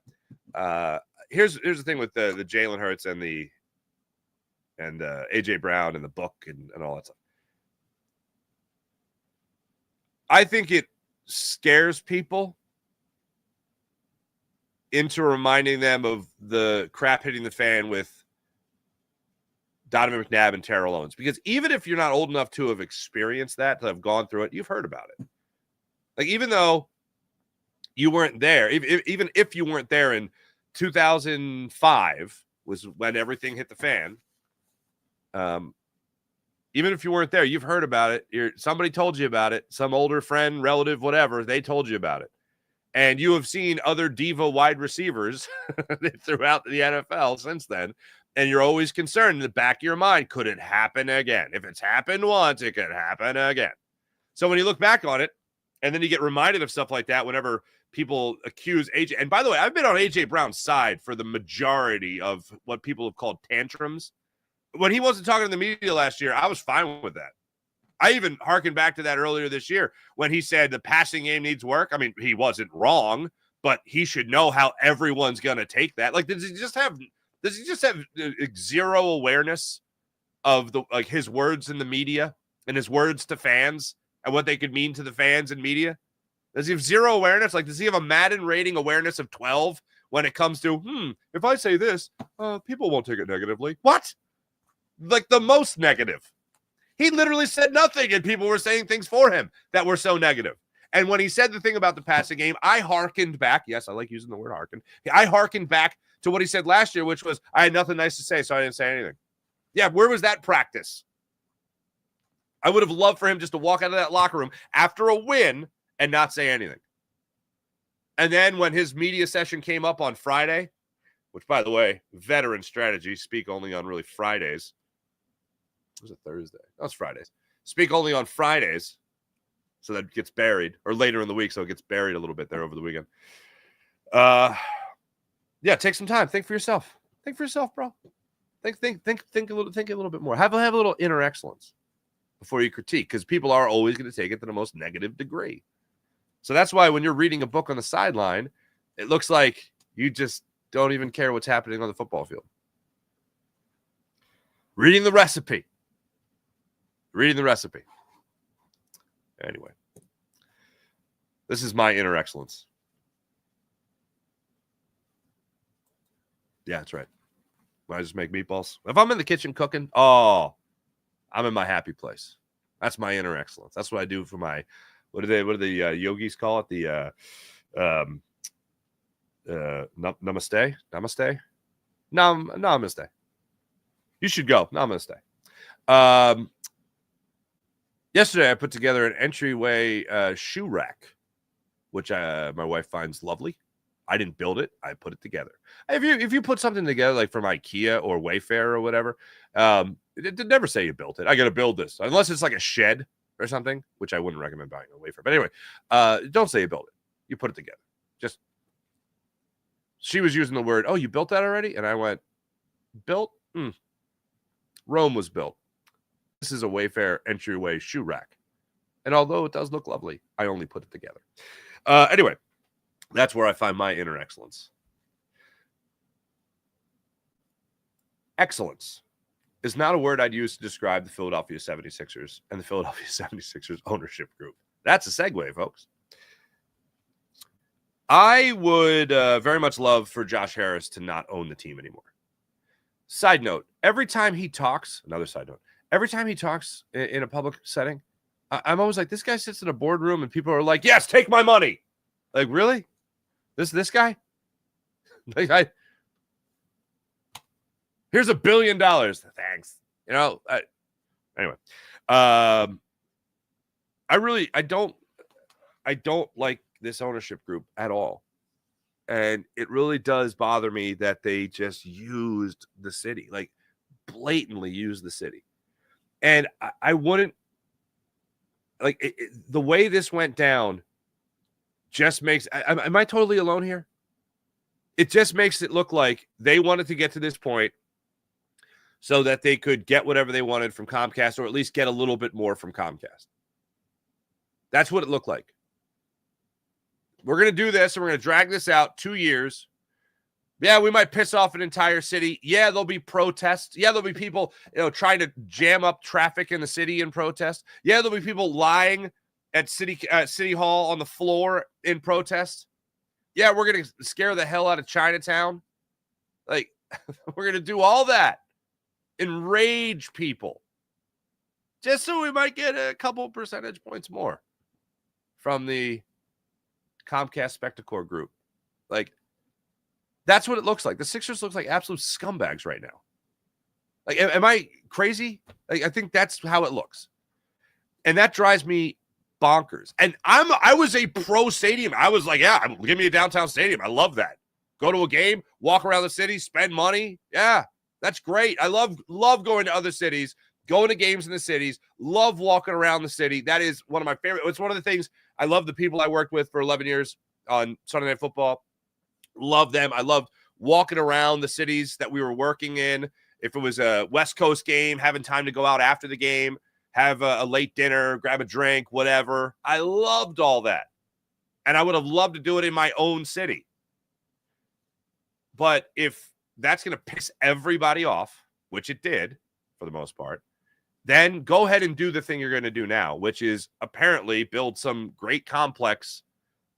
here's the thing with the Jalen Hurts and AJ Brown and the book and all that stuff. I think it scares people into reminding them of the crap hitting the fan with Donovan McNabb and Terrell Owens. Because even if you're not old enough to have experienced that, to have gone through it, you've heard about it. Like, even though you weren't there, even if you weren't there in 2005 was when everything hit the fan. Even if you weren't there, you've heard about it. Somebody told you about it. Some older friend, relative, whatever, they told you about it. And you have seen other diva wide receivers throughout the NFL since then. And you're always concerned in the back of your mind, could it happen again? If it's happened once, it could happen again. So when you look back on it, and then you get reminded of stuff like that whenever people accuse AJ. And by the way, I've been on AJ Brown's side for the majority of what people have called tantrums. When he wasn't talking to the media last year, I was fine with that. I even hearkened back to that earlier this year when he said the passing game needs work. I mean, he wasn't wrong, but he should know how everyone's going to take that. Like, does he just have zero awareness of his words in the media and his words to fans and what they could mean to the fans and media? Does he have zero awareness? Like, does he have a Madden rating awareness of 12 when it comes to, if I say this, people won't take it negatively? What? Like, the most negative. He literally said nothing, and people were saying things for him that were so negative. And when he said the thing about the passing game, I hearkened back. Yes, I like using the word hearken. I hearkened back to what he said last year, which was, I had nothing nice to say, so I didn't say anything. Yeah, where was that practice? I would have loved for him just to walk out of that locker room after a win and not say anything. And then when his media session came up on Friday, which, by the way, veteran strategy, speak only on really Fridays. Was it Thursday? No, it's Fridays. Speak only on Fridays, so that gets buried, or later in the week, so it gets buried a little bit there over the weekend. Yeah, take some time. Think for yourself. Think for yourself, bro. Think a little bit more. Have a little inner excellence before you critique, because people are always going to take it to the most negative degree. So that's why when you're reading a book on the sideline, it looks like you just don't even care what's happening on the football field. Reading the recipe. Anyway, this is my inner excellence. Yeah, that's right. When I just make meatballs. If I'm in the kitchen cooking, I'm in my happy place. That's my inner excellence. That's what I do for my, what do the yogis call it? The namaste? Namaste. You should go. Namaste. Yesterday I put together an entryway shoe rack, which my wife finds lovely. I didn't build it. I put it together. If you put something together like from IKEA or Wayfair or whatever, it never say you built it. I got to build this. Unless it's like a shed or something, which I wouldn't recommend buying on Wayfair. But anyway, don't say you built it. You put it together. Just, she was using the word, oh, you built that already? And I went, built? Rome was built. This is a Wayfair entryway shoe rack. And although it does look lovely, I only put it together. Anyway, that's where I find my inner excellence. Excellence is not a word I'd use to describe the Philadelphia 76ers and the Philadelphia 76ers ownership group. That's a segue, folks. I would very much love for Josh Harris to not own the team anymore. Side note, every time he talks, another side note, every time he talks in a public setting, I'm always like, this guy sits in a boardroom and people are like, yes, take my money. Like, really? This guy? Like, here's $1 billion. Thanks. You know, anyway. I don't like this ownership group at all. And it really does bother me that they just used the city, like blatantly used the city. And I wouldn't, like, the way this went down just makes, am I totally alone here? It just makes it look like they wanted to get to this point so that they could get whatever they wanted from Comcast, or at least get a little bit more from Comcast. That's what it looked like. We're going to do this, and we're going to drag this out 2 years. Yeah, we might piss off an entire city. Yeah, there'll be protests. Yeah, there'll be people, trying to jam up traffic in the city in protest. Yeah, there'll be people lying at City Hall on the floor in protest. Yeah, we're going to scare the hell out of Chinatown. Like, we're going to do all that. Enrage people. Just so we might get a couple percentage points more from the Comcast Spectacor group. Like, that's what it looks like. The Sixers looks like absolute scumbags right now. Like, am I crazy? Like, I think that's how it looks. And that drives me bonkers. And I was a pro stadium. I was like, yeah, give me a downtown stadium. I love that. Go to a game, walk around the city, spend money. Yeah, that's great. I love going to other cities, going to games in the cities, love walking around the city. That is one of my favorite. It's one of the things. I love the people I worked with for 11 years on Sunday Night Football. Love them. I loved walking around the cities that we were working in. If it was a West Coast game, having time to go out after the game, have a late dinner, grab a drink, whatever. I loved all that. And I would have loved to do it in my own city. But if that's going to piss everybody off, which it did for the most part, then go ahead and do the thing you're going to do now, which is apparently build some great complex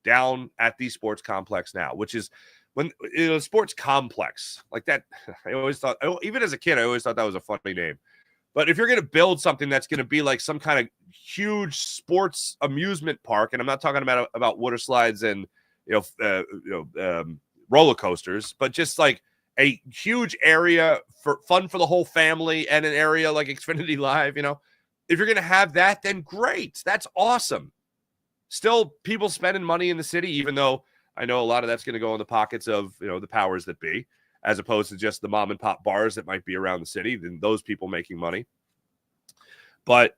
down at the sports complex now, which is when sports complex like that. I always thought, even as a kid, I always thought that was a funny name. But if you're going to build something that's going to be like some kind of huge sports amusement park, and I'm not talking about water slides and roller coasters, but just like a huge area for fun for the whole family, and an area like Xfinity Live, if you're going to have that, then great. That's awesome. Still people spending money in the city, even though I know a lot of that's going to go in the pockets of, the powers that be, as opposed to just the mom and pop bars that might be around the city, then those people making money. But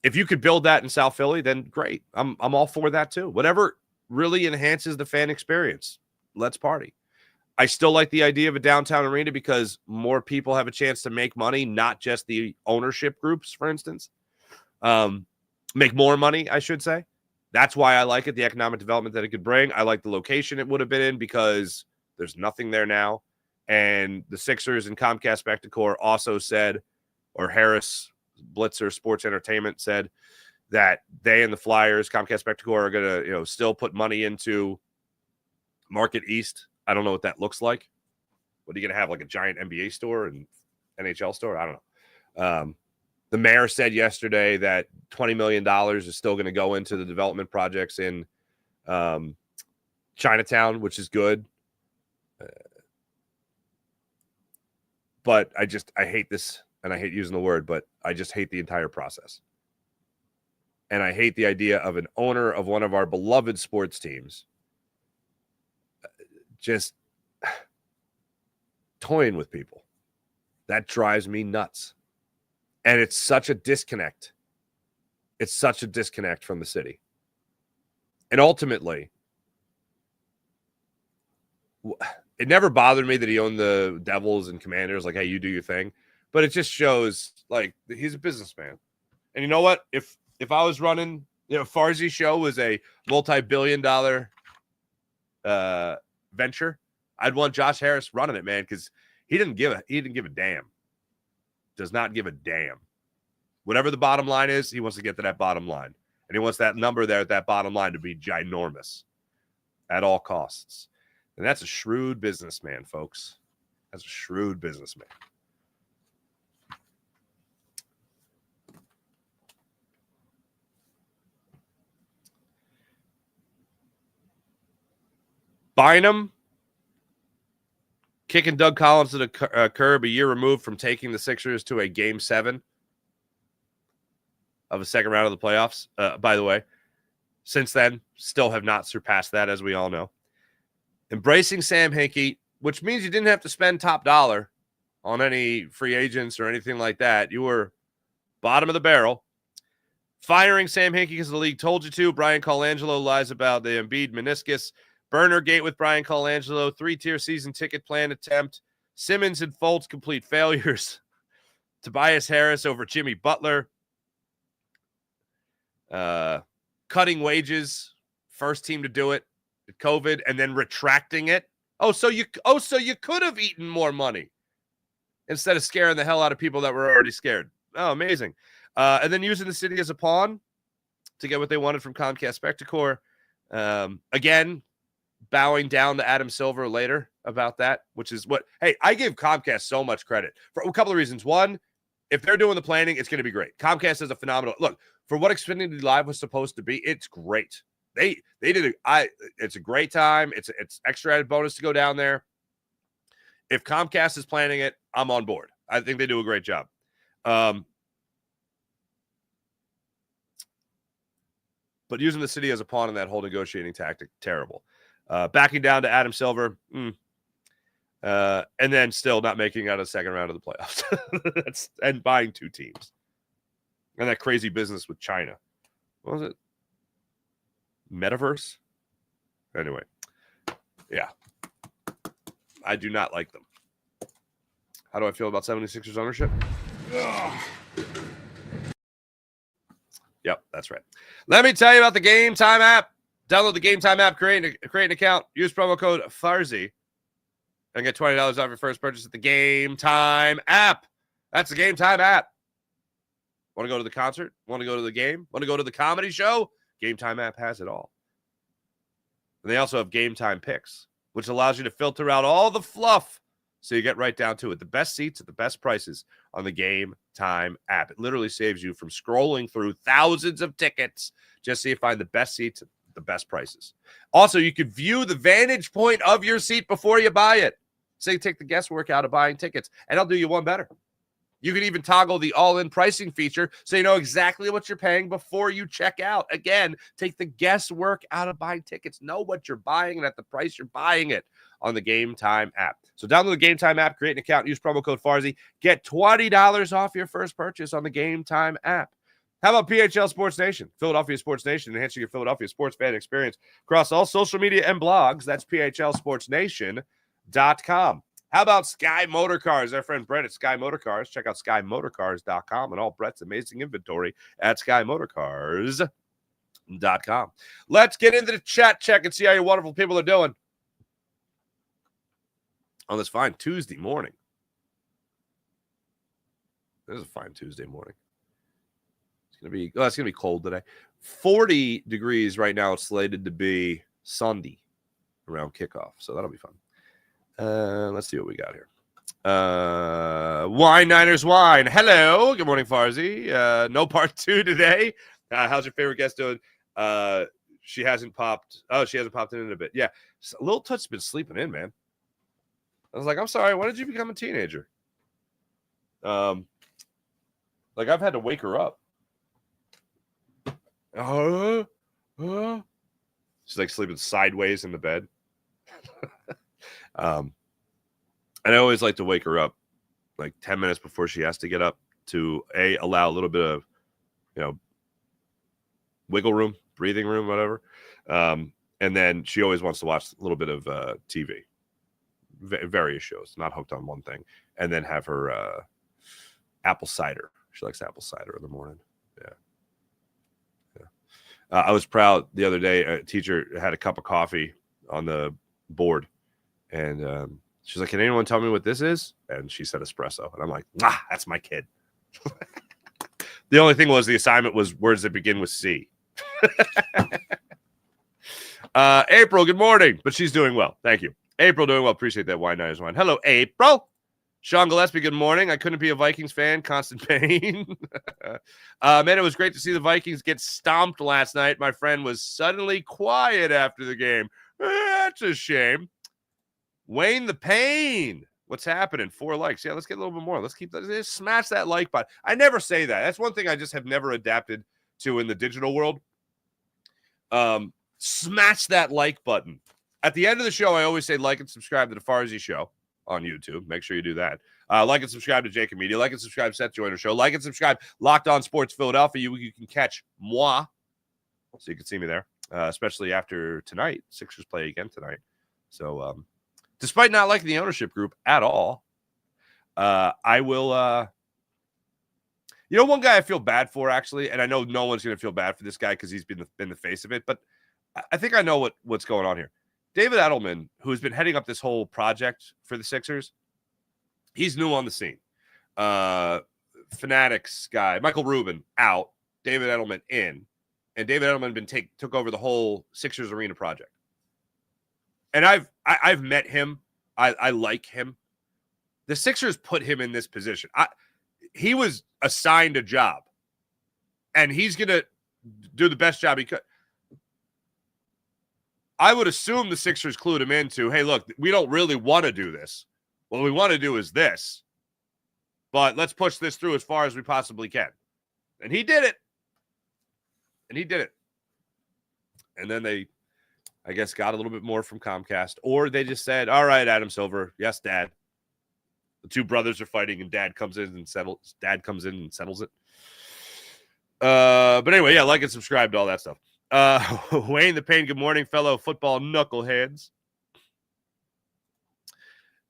if you could build that in South Philly, then great. I'm all for that too. Whatever really enhances the fan experience. Let's party. I still like the idea of a downtown arena because more people have a chance to make money, not just the ownership groups, for instance. Make more money, I should say. That's why I like it, the economic development that it could bring. I like the location it would have been in because there's nothing there now. And the Sixers and Comcast Spectacor also said, or Harris Blitzer Sports Entertainment said, that they and the Flyers, Comcast Spectacor, are going to, still put money into Market East. I don't know what that looks like. What are you going to have, like a giant NBA store and NHL store? I don't know. The mayor said yesterday that $20 million is still going to go into the development projects in Chinatown, which is good. But I hate this, and I hate using the word, but I just hate the entire process. And I hate the idea of an owner of one of our beloved sports teams just toying with people. That drives me nuts. And it's such a disconnect. It's such a disconnect from the city. And ultimately, it never bothered me that he owned the Devils and Commanders. Like, hey, you do your thing. But it just shows, like, he's a businessman. And you know what? If I was running, Farzi Show was a multi-billion-dollar venture, I'd want Josh Harris running it, man, because he didn't give a damn. Does not give a damn. Whatever the bottom line is, he wants to get to that bottom line. And he wants that number there at that bottom line to be ginormous at all costs. And that's a shrewd businessman, folks. That's a shrewd businessman. Bynum kicking Doug Collins to the curb a year removed from taking the Sixers to a Game 7 of a second round of the playoffs. By the way, since then, still have not surpassed that, as we all know. Embracing Sam Hinkie, which means you didn't have to spend top dollar on any free agents or anything like that. You were bottom of the barrel. Firing Sam Hinkie because the league told you to. Brian Colangelo lies about the Embiid meniscus. Burner Gate with Brian Colangelo. 3-tier season ticket plan attempt. Simmons and Fultz complete failures. Tobias Harris over Jimmy Butler. Cutting wages. First team to do it. COVID, and then retracting it. So you could have eaten more money instead of scaring the hell out of people that were already scared. Oh, amazing. And then using the city as a pawn to get what they wanted from Comcast Spectacor. Again, bowing down to Adam Silver later about that, which is what, hey, I give Comcast so much credit for a couple of reasons. One, if they're doing the planning, it's going to be great. Comcast is a phenomenal look for what Xfinity Live was supposed to be. It's great. They did it's a great time. It's extra added bonus to go down there. If Comcast is planning it, I'm on board. I think they do a great job. But using the city as a pawn in that whole negotiating tactic, terrible. Backing down to Adam Silver, and then still not making it out of the second round of the playoffs. And buying 2 teams. And that crazy business with China. What was it? Metaverse? Anyway. Yeah. I do not like them. How do I feel about 76ers ownership? Ugh. Yep, that's right. Let me tell you about the Game Time app. Download the Game Time app, create an account, use promo code FARZI, and get $20 off your first purchase at the Game Time app. That's the Game Time app. Want to go to the concert? Want to go to the game? Want to go to the comedy show? Game Time app has it all. And they also have Game Time picks, which allows you to filter out all the fluff so you get right down to it. The best seats at the best prices on the Game Time app. It literally saves you from scrolling through thousands of tickets just so you find the best seats at the best prices. Also, you can view the vantage point of your seat before you buy it. So you take the guesswork out of buying tickets. And I'll do you one better. You can even toggle the all-in pricing feature so you know exactly what you're paying before you check out. Again, take the guesswork out of buying tickets. Know what you're buying and at the price you're buying it on the Game Time app. So download the Game Time app, create an account, use promo code FARZI. Get $20 off your first purchase on the Game Time app. How about PHL Sports Nation? Philadelphia Sports Nation, enhancing your Philadelphia sports fan experience across all social media and blogs. That's PHLSportsNation.com. How about Sky Motor Cars? Our friend Brett at Sky Motor Cars. Check out SkyMotorCars.com and all Brett's amazing inventory at SkyMotorCars.com. com. Let's get into the chat check and see how your wonderful people are doing on this fine Tuesday morning. This is a fine Tuesday morning. It's gonna be cold today. 40 degrees right now. It's slated to be Sunday around kickoff, so that'll be fun. Let's see what we got here. Wine Niners Wine. Hello. Good morning, Farzi. No part 2 today. How's your favorite guest doing? She hasn't popped. Oh, she hasn't popped in a bit. Yeah. A little touch's been sleeping in, man. I was like, I'm sorry. When did you become a teenager? Like I've had to wake her up. She's like sleeping sideways in the bed. And I always like to wake her up like 10 minutes before she has to get up to allow a little bit of, wiggle room, breathing room, whatever. And then she always wants to watch a little bit of TV, various shows, not hooked on one thing, and then have her apple cider. She likes apple cider in the morning. Yeah. I was proud the other day. A teacher had a cup of coffee on the board, and she's like, "Can anyone tell me what this is?" And she said espresso, and I'm like, that's my kid." The only thing was the assignment was words that begin with C. April, good morning, but she's doing well. Thank you. April doing well. Appreciate that. Wine Niners Wine. Hello, April. Sean Gillespie, good morning. I couldn't be a Vikings fan. Constant pain. Man, it was great to see the Vikings get stomped last night. My friend was suddenly quiet after the game. That's a shame. Wayne the Pain. What's happening? 4 likes. Yeah, let's get a little bit more. Let's smash that like button. I never say that. That's one thing I just have never adapted to in the digital world. Smash that like button. At the end of the show, I always say like and subscribe to the Farzi Show on YouTube. Make sure you do that. Like and subscribe to Jacob Media. Like and subscribe to Seth Joyner Show. Like and subscribe Locked On Sports Philadelphia. You can catch moi, so you can see me there, especially after tonight. Sixers play again tonight. So despite not liking the ownership group at all, I will one guy I feel bad for, actually, and I know no one's going to feel bad for this guy because he's been the face of it, but I think I know what's going on here. David Edelman, who's been heading up this whole project for the Sixers, he's new on the scene. Fanatics guy, Michael Rubin, out. David Edelman in. And David Edelman took over the whole Sixers Arena project. And I've met him. I like him. The Sixers put him in this position. He was assigned a job. And he's going to do the best job he could. I would assume the Sixers clued him into, hey, look, we don't really want to do this. What we want to do is this. But let's push this through as far as we possibly can. And he did it. And then they, I guess, got a little bit more from Comcast. Or they just said, all right, Adam Silver. Yes, Dad. The two brothers are fighting, and Dad comes in and settles it. But anyway, yeah, like and subscribe to all that stuff. Wayne the Pain, good morning, fellow football knuckleheads.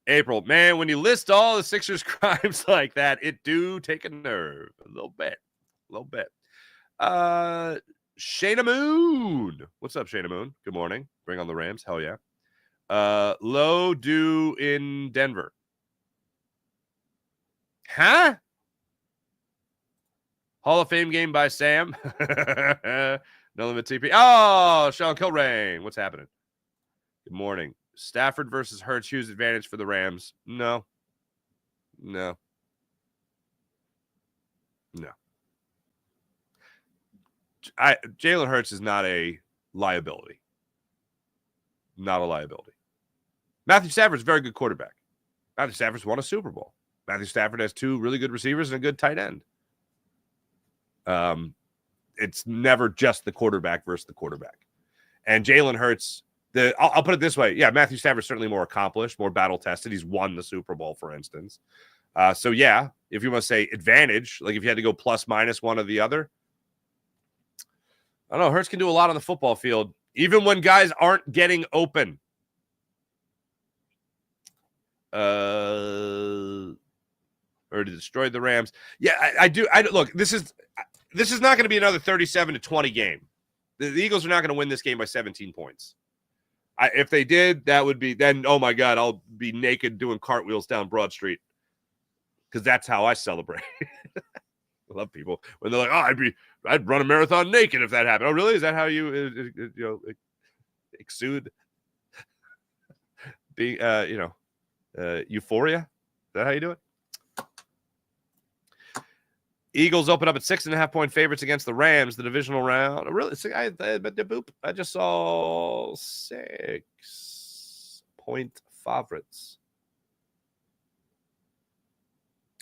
April, man, when you list all the Sixers crimes like that, it do take a nerve. A little bit. Shayna Moon. What's up, Shayna Moon? Good morning. Bring on the Rams. Hell yeah. Low dew in Denver. Huh? Hall of Fame game by Sam. No limit TP. Oh, Sean Kilrain. What's happening? Good morning. Stafford versus Hurts. Huge advantage for the Rams. No. Jalen Hurts is not a liability. Not a liability. Matthew Stafford's a very good quarterback. Matthew Stafford's won a Super Bowl. Matthew Stafford has 2 really good receivers and a good tight end. It's never just the quarterback versus the quarterback. And Jalen Hurts, I'll put it this way. Yeah, Matthew Stafford's certainly more accomplished, more battle-tested. He's won the Super Bowl, for instance. So, yeah, if you want to say advantage, like if you had to go plus minus one or the other, I don't know. Hurts can do a lot on the football field, even when guys aren't getting open. Or to destroy the Rams. Yeah, I do. Look, this is not going to be another 37-20 game The Eagles are not going to win this game by 17 points. If they did, that would be then, oh my God, I'll be naked doing cartwheels down Broad Street. Because that's how I celebrate. I love people when they're like, oh, I'd run a marathon naked if that happened. Oh, really? Is that how you exude being, euphoria? Is that how you do it? Eagles open up at 6.5-point favorites against the Rams, the divisional round. Really? I just saw 6-point favorites.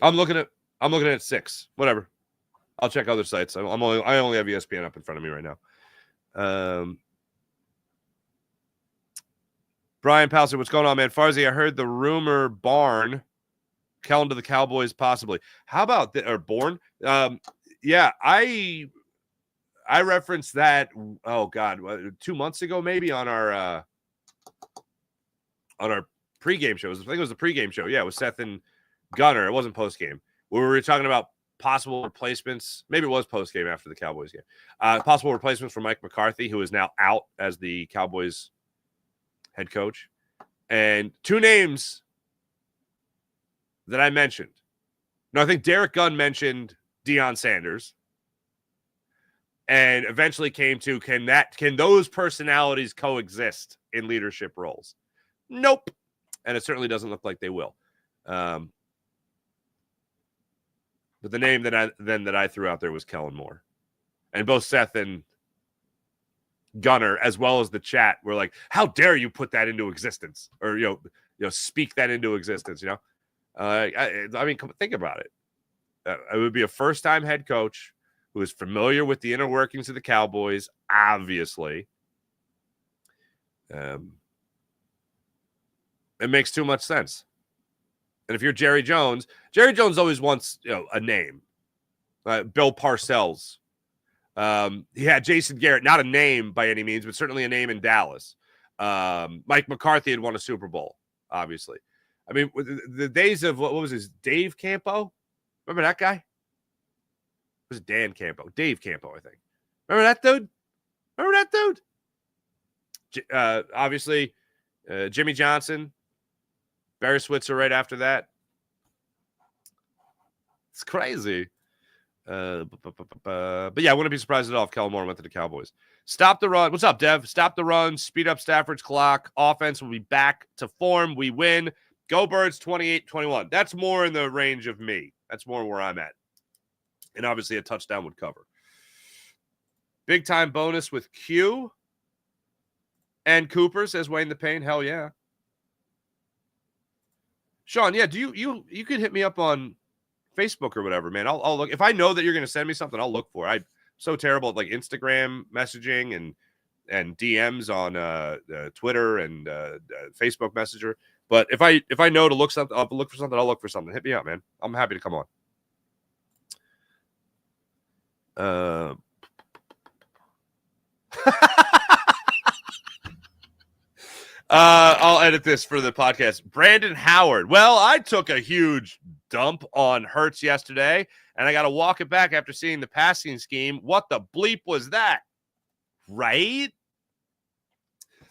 I'm looking at 6. Whatever. I'll check other sites. I only have ESPN up in front of me right now. Brian Palser, what's going on, man? Farzi, I heard the rumor Barn Kellen to the Cowboys possibly. How about that? Or Bourne? Yeah, I referenced that. Oh God, 2 months ago maybe on our pregame show. I think it was the pregame show. Yeah, it was Seth and Gunner. It wasn't postgame. We were talking about possible replacements. Maybe it was postgame after the Cowboys game. Possible replacements for Mike McCarthy, who is now out as the Cowboys head coach. And 2 names that I mentioned. No, I think Derek Gunn mentioned Deion Sanders. And eventually came to, can those personalities coexist in leadership roles? Nope. And it certainly doesn't look like they will. But the name that I threw out there was Kellen Moore. And both Seth and Gunner, as well as the chat, were like, how dare you put that into existence? Or, speak that into existence, I mean, think about it. It would be a first-time head coach who is familiar with the inner workings of the Cowboys, obviously. It makes too much sense. And if you're Jerry Jones always wants a name. Bill Parcells. He had Jason Garrett, not a name by any means, but certainly a name in Dallas. Mike McCarthy had won a Super Bowl, obviously. I mean, the days of, what was his, Dave Campo? Remember that guy? It was Dan Campo. Dave Campo, I think. Remember that dude? Obviously, Jimmy Johnson. Barry Switzer right after that. It's crazy. But yeah, I wouldn't be surprised at all if Kellen Moore went to the Cowboys. Stop the run. What's up, Dev? Stop the run. Speed up Stafford's clock. Offense will be back to form. We win. Go Birds 28-21. That's more in the range of me. That's more where I'm at. And obviously a touchdown would cover. Big time bonus with Q and Cooper, says Wayne the Pain. Hell yeah. Sean, yeah, do you could hit me up on Facebook or whatever, man. I'll look. If I know that you're going to send me something, I'll look for it. I'm so terrible at like Instagram messaging and DMs on Twitter and Facebook Messenger. But if I know to look something, I'll look for something. I'll look for something. Hit me up, man. I'm happy to come on. I'll edit this for the podcast. Brandon Howard. Well, I took a huge dump on Hurts yesterday, and I got to walk it back after seeing the passing scheme. What the bleep was that? Right?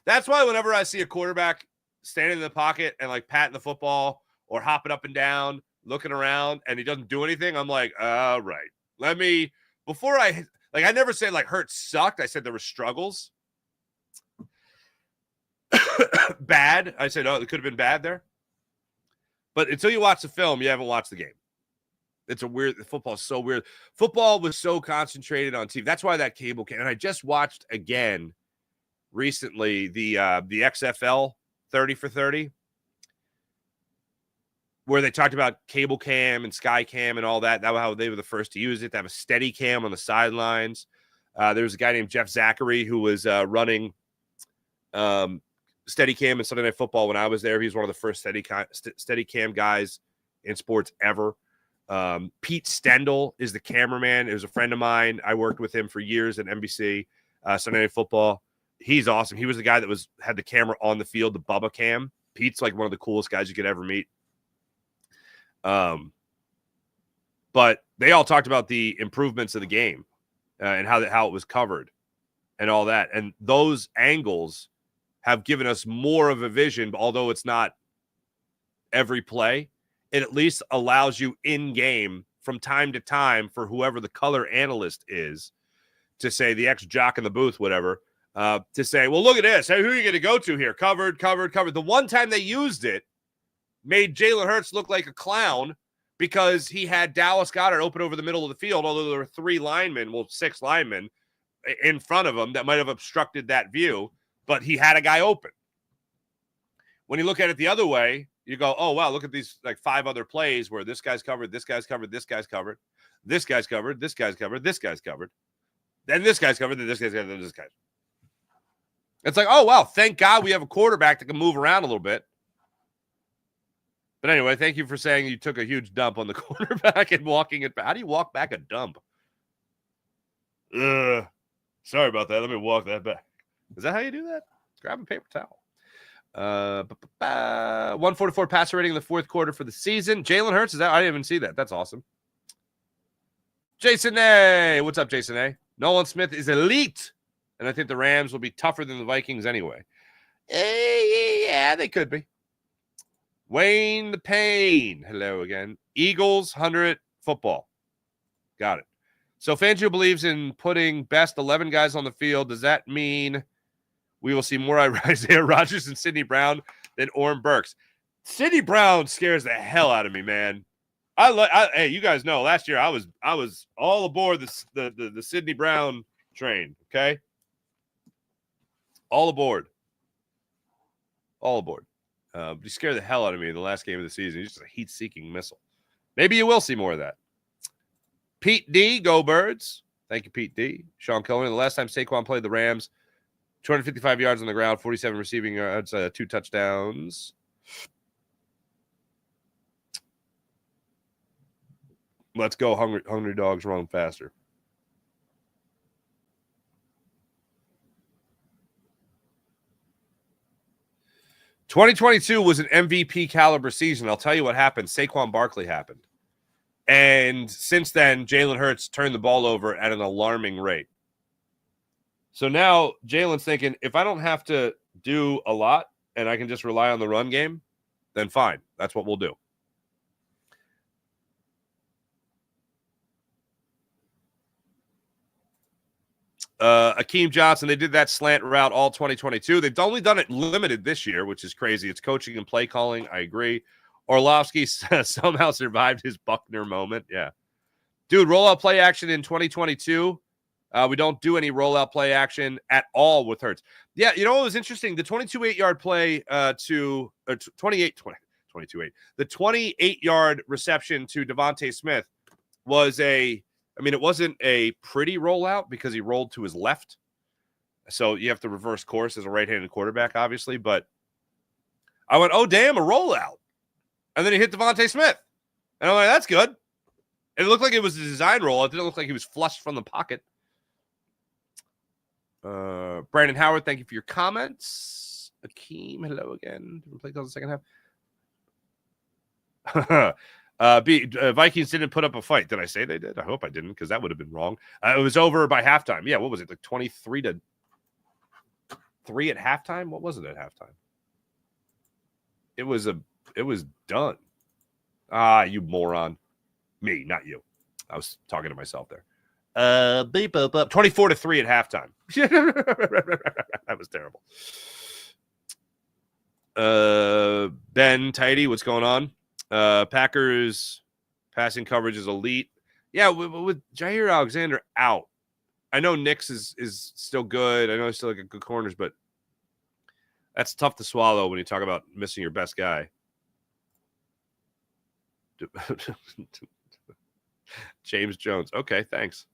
That's why whenever I see a quarterback standing in the pocket and like patting the football or hopping up and down, looking around, and he doesn't do anything, I'm like, all right. I never said like Hurts sucked. I said there were struggles. Bad. I said, it could have been bad there. But until you watch the film, you haven't watched the game. It's a weird, football is so weird. Football was so concentrated on TV. That's why that cable came. And I just watched again recently the XFL 30 for 30, where they talked about cable cam and sky cam and all that. That was how they were the first to use it, to have a steady cam on the sidelines. There was a guy named Jeff Zachary who was running steady cam in Sunday Night Football when I was there. He was one of the first steady cam guys in sports ever. Pete Stendel is the cameraman. It was a friend of mine. I worked with him for years at NBC, Sunday Night Football. He's awesome. He was the guy that had the camera on the field, the Bubba cam. Pete's like one of the coolest guys you could ever meet. But they all talked about the improvements of the game and how it was covered. and all that. And those angles have given us more of a vision, although it's not every play. It at least allows you in game from time to time for whoever the color analyst is to say, the ex-jock in the booth, whatever, to say, well, look at this. Hey, who are you going to go to here? Covered. The one time they used it made Jalen Hurts look like a clown because he had Dallas Goedert open over the middle of the field, although there were 6 linemen in front of him that might have obstructed that view, but he had a guy open. When you look at it the other way, you go, oh, wow, look at these like 5 other plays where this guy's covered, this guy's covered, this guy's covered, this guy's covered, this guy's covered, this guy's covered, then this guy's covered, then this guy's covered, then this guy's. It's like, oh, wow, thank God we have a quarterback that can move around a little bit. But anyway, thank you for saying you took a huge dump on the quarterback and walking it back. How do you walk back a dump? Sorry about that. Let me walk that back. Is that how you do that? Grab a paper towel. 144 passer rating in the fourth quarter for the season. Jalen Hurts, is that? I didn't even see that. That's awesome. Jason A. What's up, Jason A? Nolan Smith is elite, and I think the Rams will be tougher than the Vikings anyway. Yeah, they could be. Wayne the Pain. Hello again. Eagles 100 football. Got it. So Fangio believes in putting best 11 guys on the field. Does that mean we will see more Isaiah Rodgers and Sidney Brown than Orrin Burks? Sidney Brown scares the hell out of me, man. Hey, you guys know last year I was all aboard the Sidney Brown train. Okay, all aboard. But he scared the hell out of me in the last game of the season. He's just a heat-seeking missile. Maybe you will see more of that. Pete D, go Birds. Thank you, Pete D. Sean Cohen. The last time Saquon played the Rams, 255 yards on the ground, 47 receiving yards, 2 touchdowns. Let's go, hungry dogs run faster. '22 was an MVP caliber season. I'll tell you what happened. Saquon Barkley happened. And since then, Jalen Hurts turned the ball over at an alarming rate. So now Jalen's thinking, if I don't have to do a lot and I can just rely on the run game, then fine. That's what we'll do. Akeem Johnson, they did that slant route all 2022. They've only done it limited this year, which is crazy. It's coaching and play calling. I agree. Orlovsky somehow survived his Buckner moment. Yeah. Dude, rollout play action in 2022. We don't do any rollout play action at all with Hurts. Yeah, you know what was interesting? The 22-8-yard play to 22-8. The 28-yard reception to Devontae Smith was it wasn't a pretty rollout because he rolled to his left. So you have to reverse course as a right-handed quarterback, obviously. But I went, oh, damn, a rollout. And then he hit Devontae Smith. And I'm like, that's good. It looked like it was a design roll. It didn't look like he was flushed from the pocket. Brandon Howard, thank you for your comments. Akeem, hello again. Did we play till the second half? Vikings didn't put up a fight. Did I say they did? I hope I didn't, because that would have been wrong. It was over by halftime. Yeah, what was it? Like 23-3 at halftime? What was it at halftime? It was done. You moron. Me, not you. I was talking to myself there. 24-3 at halftime. That was terrible. Ben Tidy, what's going on? Packers passing coverage is elite. Yeah, with Jair Alexander out, I know Nix is still good. I know he's still got good corners, but that's tough to swallow when you talk about missing your best guy. James Jones. Okay, thanks.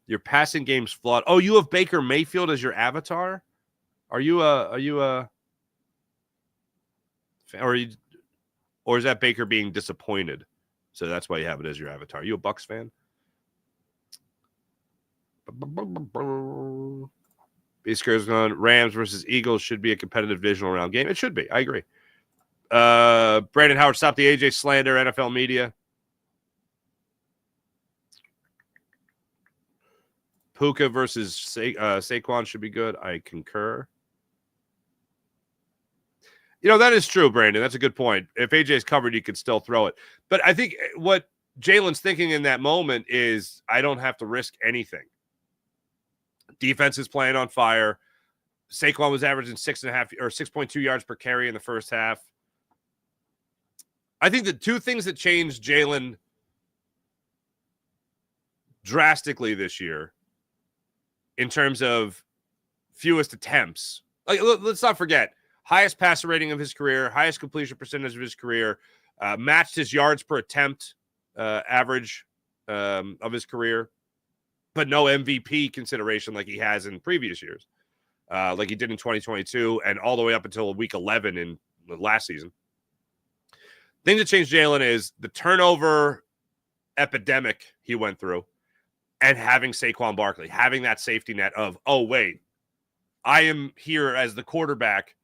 Your passing game's flawed. Oh, you have Baker Mayfield as your avatar? Or is that Baker being disappointed? So that's why you have it as your avatar. Are you a Bucs fan? B-Square's going, Rams versus Eagles should be a competitive divisional round game. It should be. I agree. Brandon Howard, stop the AJ slander, NFL media. Puka versus Saquon should be good. I concur. You know, that is true, Brandon. That's a good point. If AJ's covered, you could still throw it. But I think what Jalen's thinking in that moment is, I don't have to risk anything. Defense is playing on fire. Saquon was averaging 6.5 or 6.2 yards per carry in the first half. I think the two things that changed Jalen drastically this year in terms of fewest attempts, like, let's not forget, highest passer rating of his career, highest completion percentage of his career, matched his yards per attempt average of his career, but no MVP consideration like he has in previous years, like he did in 2022 and all the way up until week 11 in the last season. Thing that changed Jalen is the turnover epidemic he went through and having Saquon Barkley, having that safety net of, oh, wait, I am here as the quarterback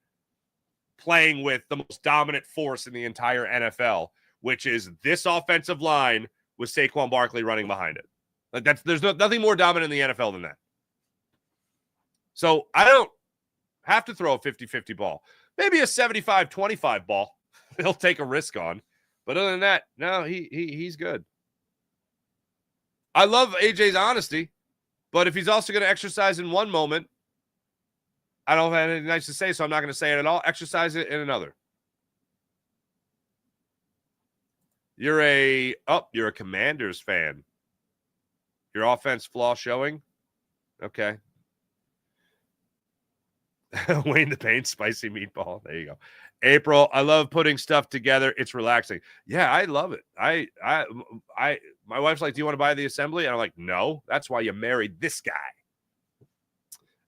playing with the most dominant force in the entire NFL, which is this offensive line with Saquon Barkley running behind it. Like, there's nothing more dominant in the NFL than that. So I don't have to throw a 50-50 ball. Maybe a 75-25 ball. He'll take a risk on. But other than that, no, he's good. I love AJ's honesty, but if he's also going to exercise in one moment, I don't have anything nice to say, so I'm not going to say it at all. Exercise it in another. You're a Commanders fan. Your offense flaw showing? Okay. Wayne the Pain, spicy meatball. There you go. April, I love putting stuff together. It's relaxing. Yeah, I love it. My wife's like, do you want to buy the assembly? And I'm like, no, that's why you married this guy.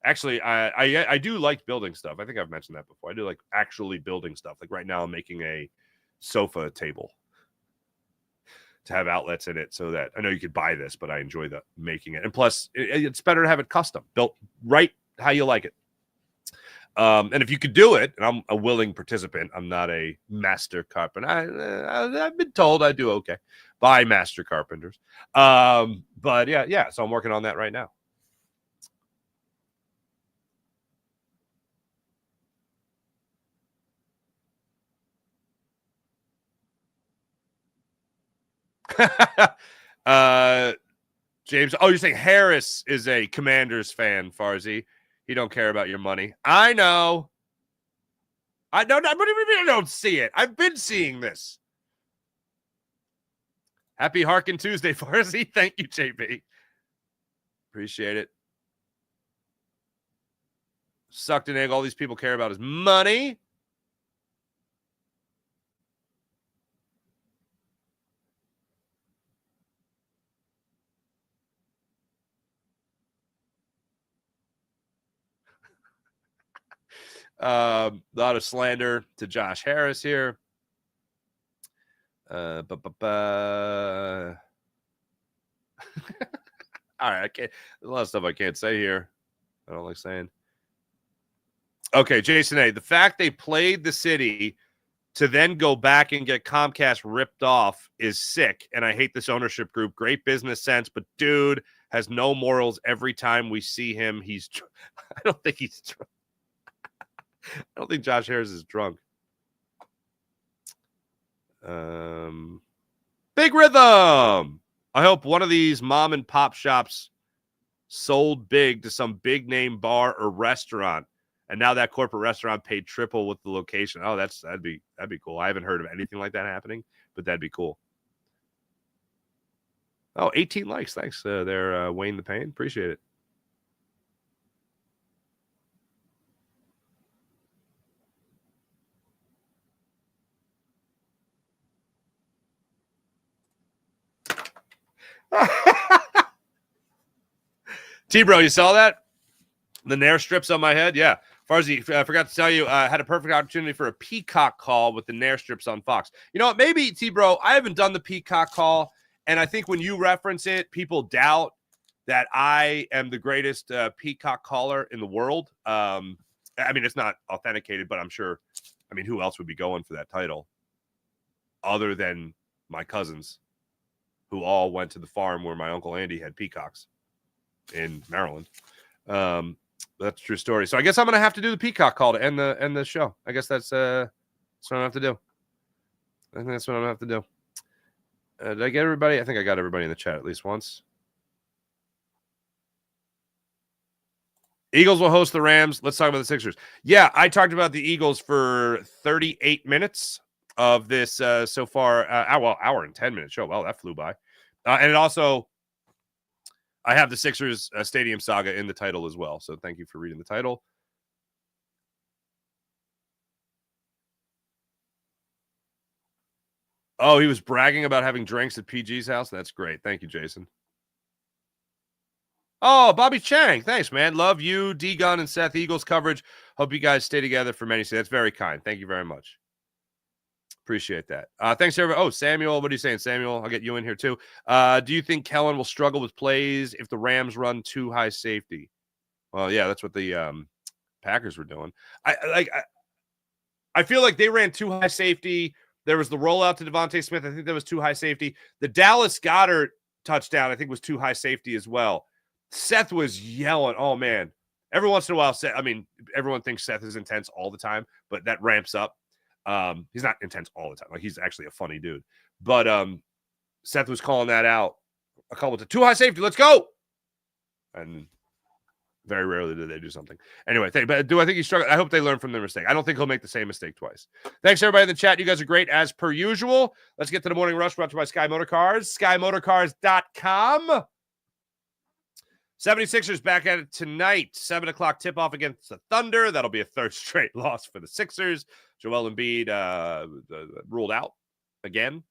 Actually, I do like building stuff. I think I've mentioned that before. I do like actually building stuff. Like right now I'm making a sofa table to have outlets in it so that I know you could buy this, but I enjoy making it. And plus it's better to have it custom, built right how you like it. And if you could do it, and I'm a willing participant, I'm not a master carpenter. I've been told I do okay by master carpenters. But yeah. So I'm working on that right now. James, you're saying Harris is a Commanders fan, Farzy. He don't care about your money. I know. I don't see it. I've been seeing this. Happy Harkin Tuesday, Farzy. Thank you, JP. Appreciate it. Sucked an egg. All these people care about is money. A lot of slander to Josh Harris here. All right, I can't. There's a lot of stuff I can't say here. I don't like saying. Okay, Jason A. The fact they played the city to then go back and get Comcast ripped off is sick, and I hate this ownership group. Great business sense, but dude has no morals. Every time we see him, I don't think he's drunk. I don't think Josh Harris is drunk. Big Rhythm. I hope one of these mom and pop shops sold big to some big name bar or restaurant, and now that corporate restaurant paid triple with the location. Oh, that'd be cool. I haven't heard of anything like that happening, but that'd be cool. Oh, 18 likes. Thanks there, Wayne the Pain. Appreciate it. T-Bro, you saw that? The Nair strips on my head? Yeah. Farzy, I forgot to tell you, I had a perfect opportunity for a Peacock call with the Nair strips on Fox. You know what? Maybe, T-Bro, I haven't done the Peacock call, and I think when you reference it, people doubt that I am the greatest Peacock caller in the world. I mean, it's not authenticated, but I'm sure. I mean, who else would be going for that title other than my cousins, who all went to the farm where my Uncle Andy had peacocks? in Maryland. That's a true story. So I guess I'm gonna have to do the Peacock call to end the show. I guess that's what I have to do. I think that's what I'm gonna have to do. Did I get everybody? I think I got everybody in the chat at least once. Eagles will host the Rams. Let's talk about the Sixers. Yeah, I talked about the Eagles for 38 minutes of this so far. Hour and 10 minute show. Well, that flew by. And it also, I have the Sixers Stadium Saga in the title as well. So thank you for reading the title. Oh, he was bragging about having drinks at PG's house. That's great. Thank you, Jason. Oh, Bobby Chang. Thanks, man. Love you, D-Gun, and Seth. Eagles coverage. Hope you guys stay together for many. That's very kind. Thank you very much. Appreciate that. Thanks, everybody. Oh, Samuel. What are you saying, Samuel? I'll get you in here, too. Do you think Kellen will struggle with plays if the Rams run too high safety? Well, yeah, that's what the Packers were doing. I feel like they ran too high safety. There was the rollout to Devontae Smith. I think that was too high safety. The Dallas Goedert touchdown, I think, was too high safety as well. Seth was yelling. Oh, man. Every once in a while, Seth, I mean, everyone thinks Seth is intense all the time, but that ramps up. He's not intense all the time. Like, he's actually a funny dude. But Seth was calling that out a couple of times. Too high safety. Let's go. And very rarely do they do something. Anyway, but do I think he struggled? I hope they learn from their mistake. I don't think he'll make the same mistake twice. Thanks, everybody in the chat. You guys are great as per usual. Let's get to the morning rush brought to you by Sky Motorcars. SkyMotorcars.com. 76ers back at it tonight. 7 o'clock tip-off against the Thunder. That'll be a third straight loss for the Sixers. Joel Embiid ruled out again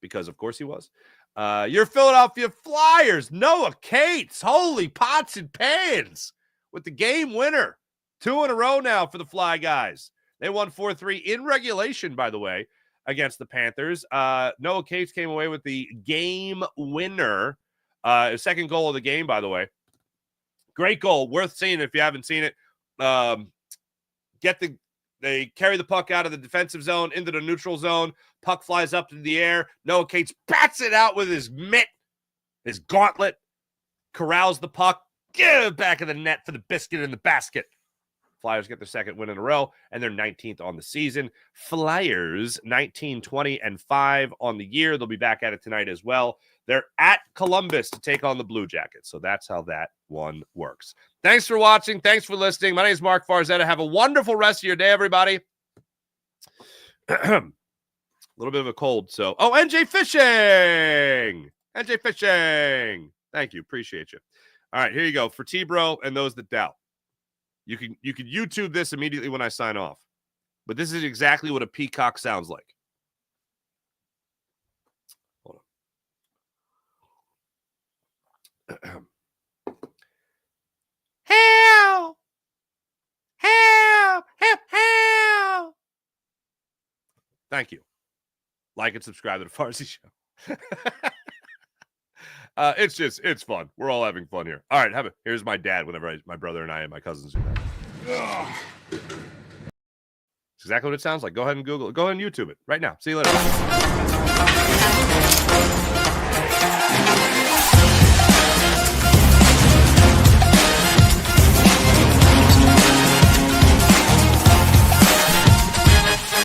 because, of course, he was. Your Philadelphia Flyers, Noah Cates. Holy pots and pans with the game winner. 2 in a row now for the Fly guys. They won 4-3 in regulation, by the way, against the Panthers. Noah Cates came away with the game winner. Second goal of the game, by the way. Great goal. Worth seeing if you haven't seen it. They carry the puck out of the defensive zone into the neutral zone. Puck flies up in the air. Noah Cates bats it out with his mitt, his gauntlet, corrals the puck, get it back of the net for the biscuit in the basket. Flyers get their second win in a row, and they're 19th on the season. Flyers 19, 20, and 5 on the year. They'll be back at it tonight as well. They're at Columbus to take on the Blue Jackets. So that's how that one works. Thanks for watching. Thanks for listening. My name is Mark Farzetta. Have a wonderful rest of your day, everybody. A little bit of a cold. So, NJ Fishing. NJ Fishing. Thank you. Appreciate you. All right, here you go. For T-Bro and those that doubt. You can YouTube this immediately when I sign off. But this is exactly what a peacock sounds like. Hold on. Help! Help! Help! Help! Thank you. Like and subscribe to the Farsi Show. It's fun. We're all having fun here. All right, here's my dad whenever my brother and I and my cousins do that. It's exactly what it sounds like. Go ahead and Google it. Go ahead and YouTube it right now. See you later.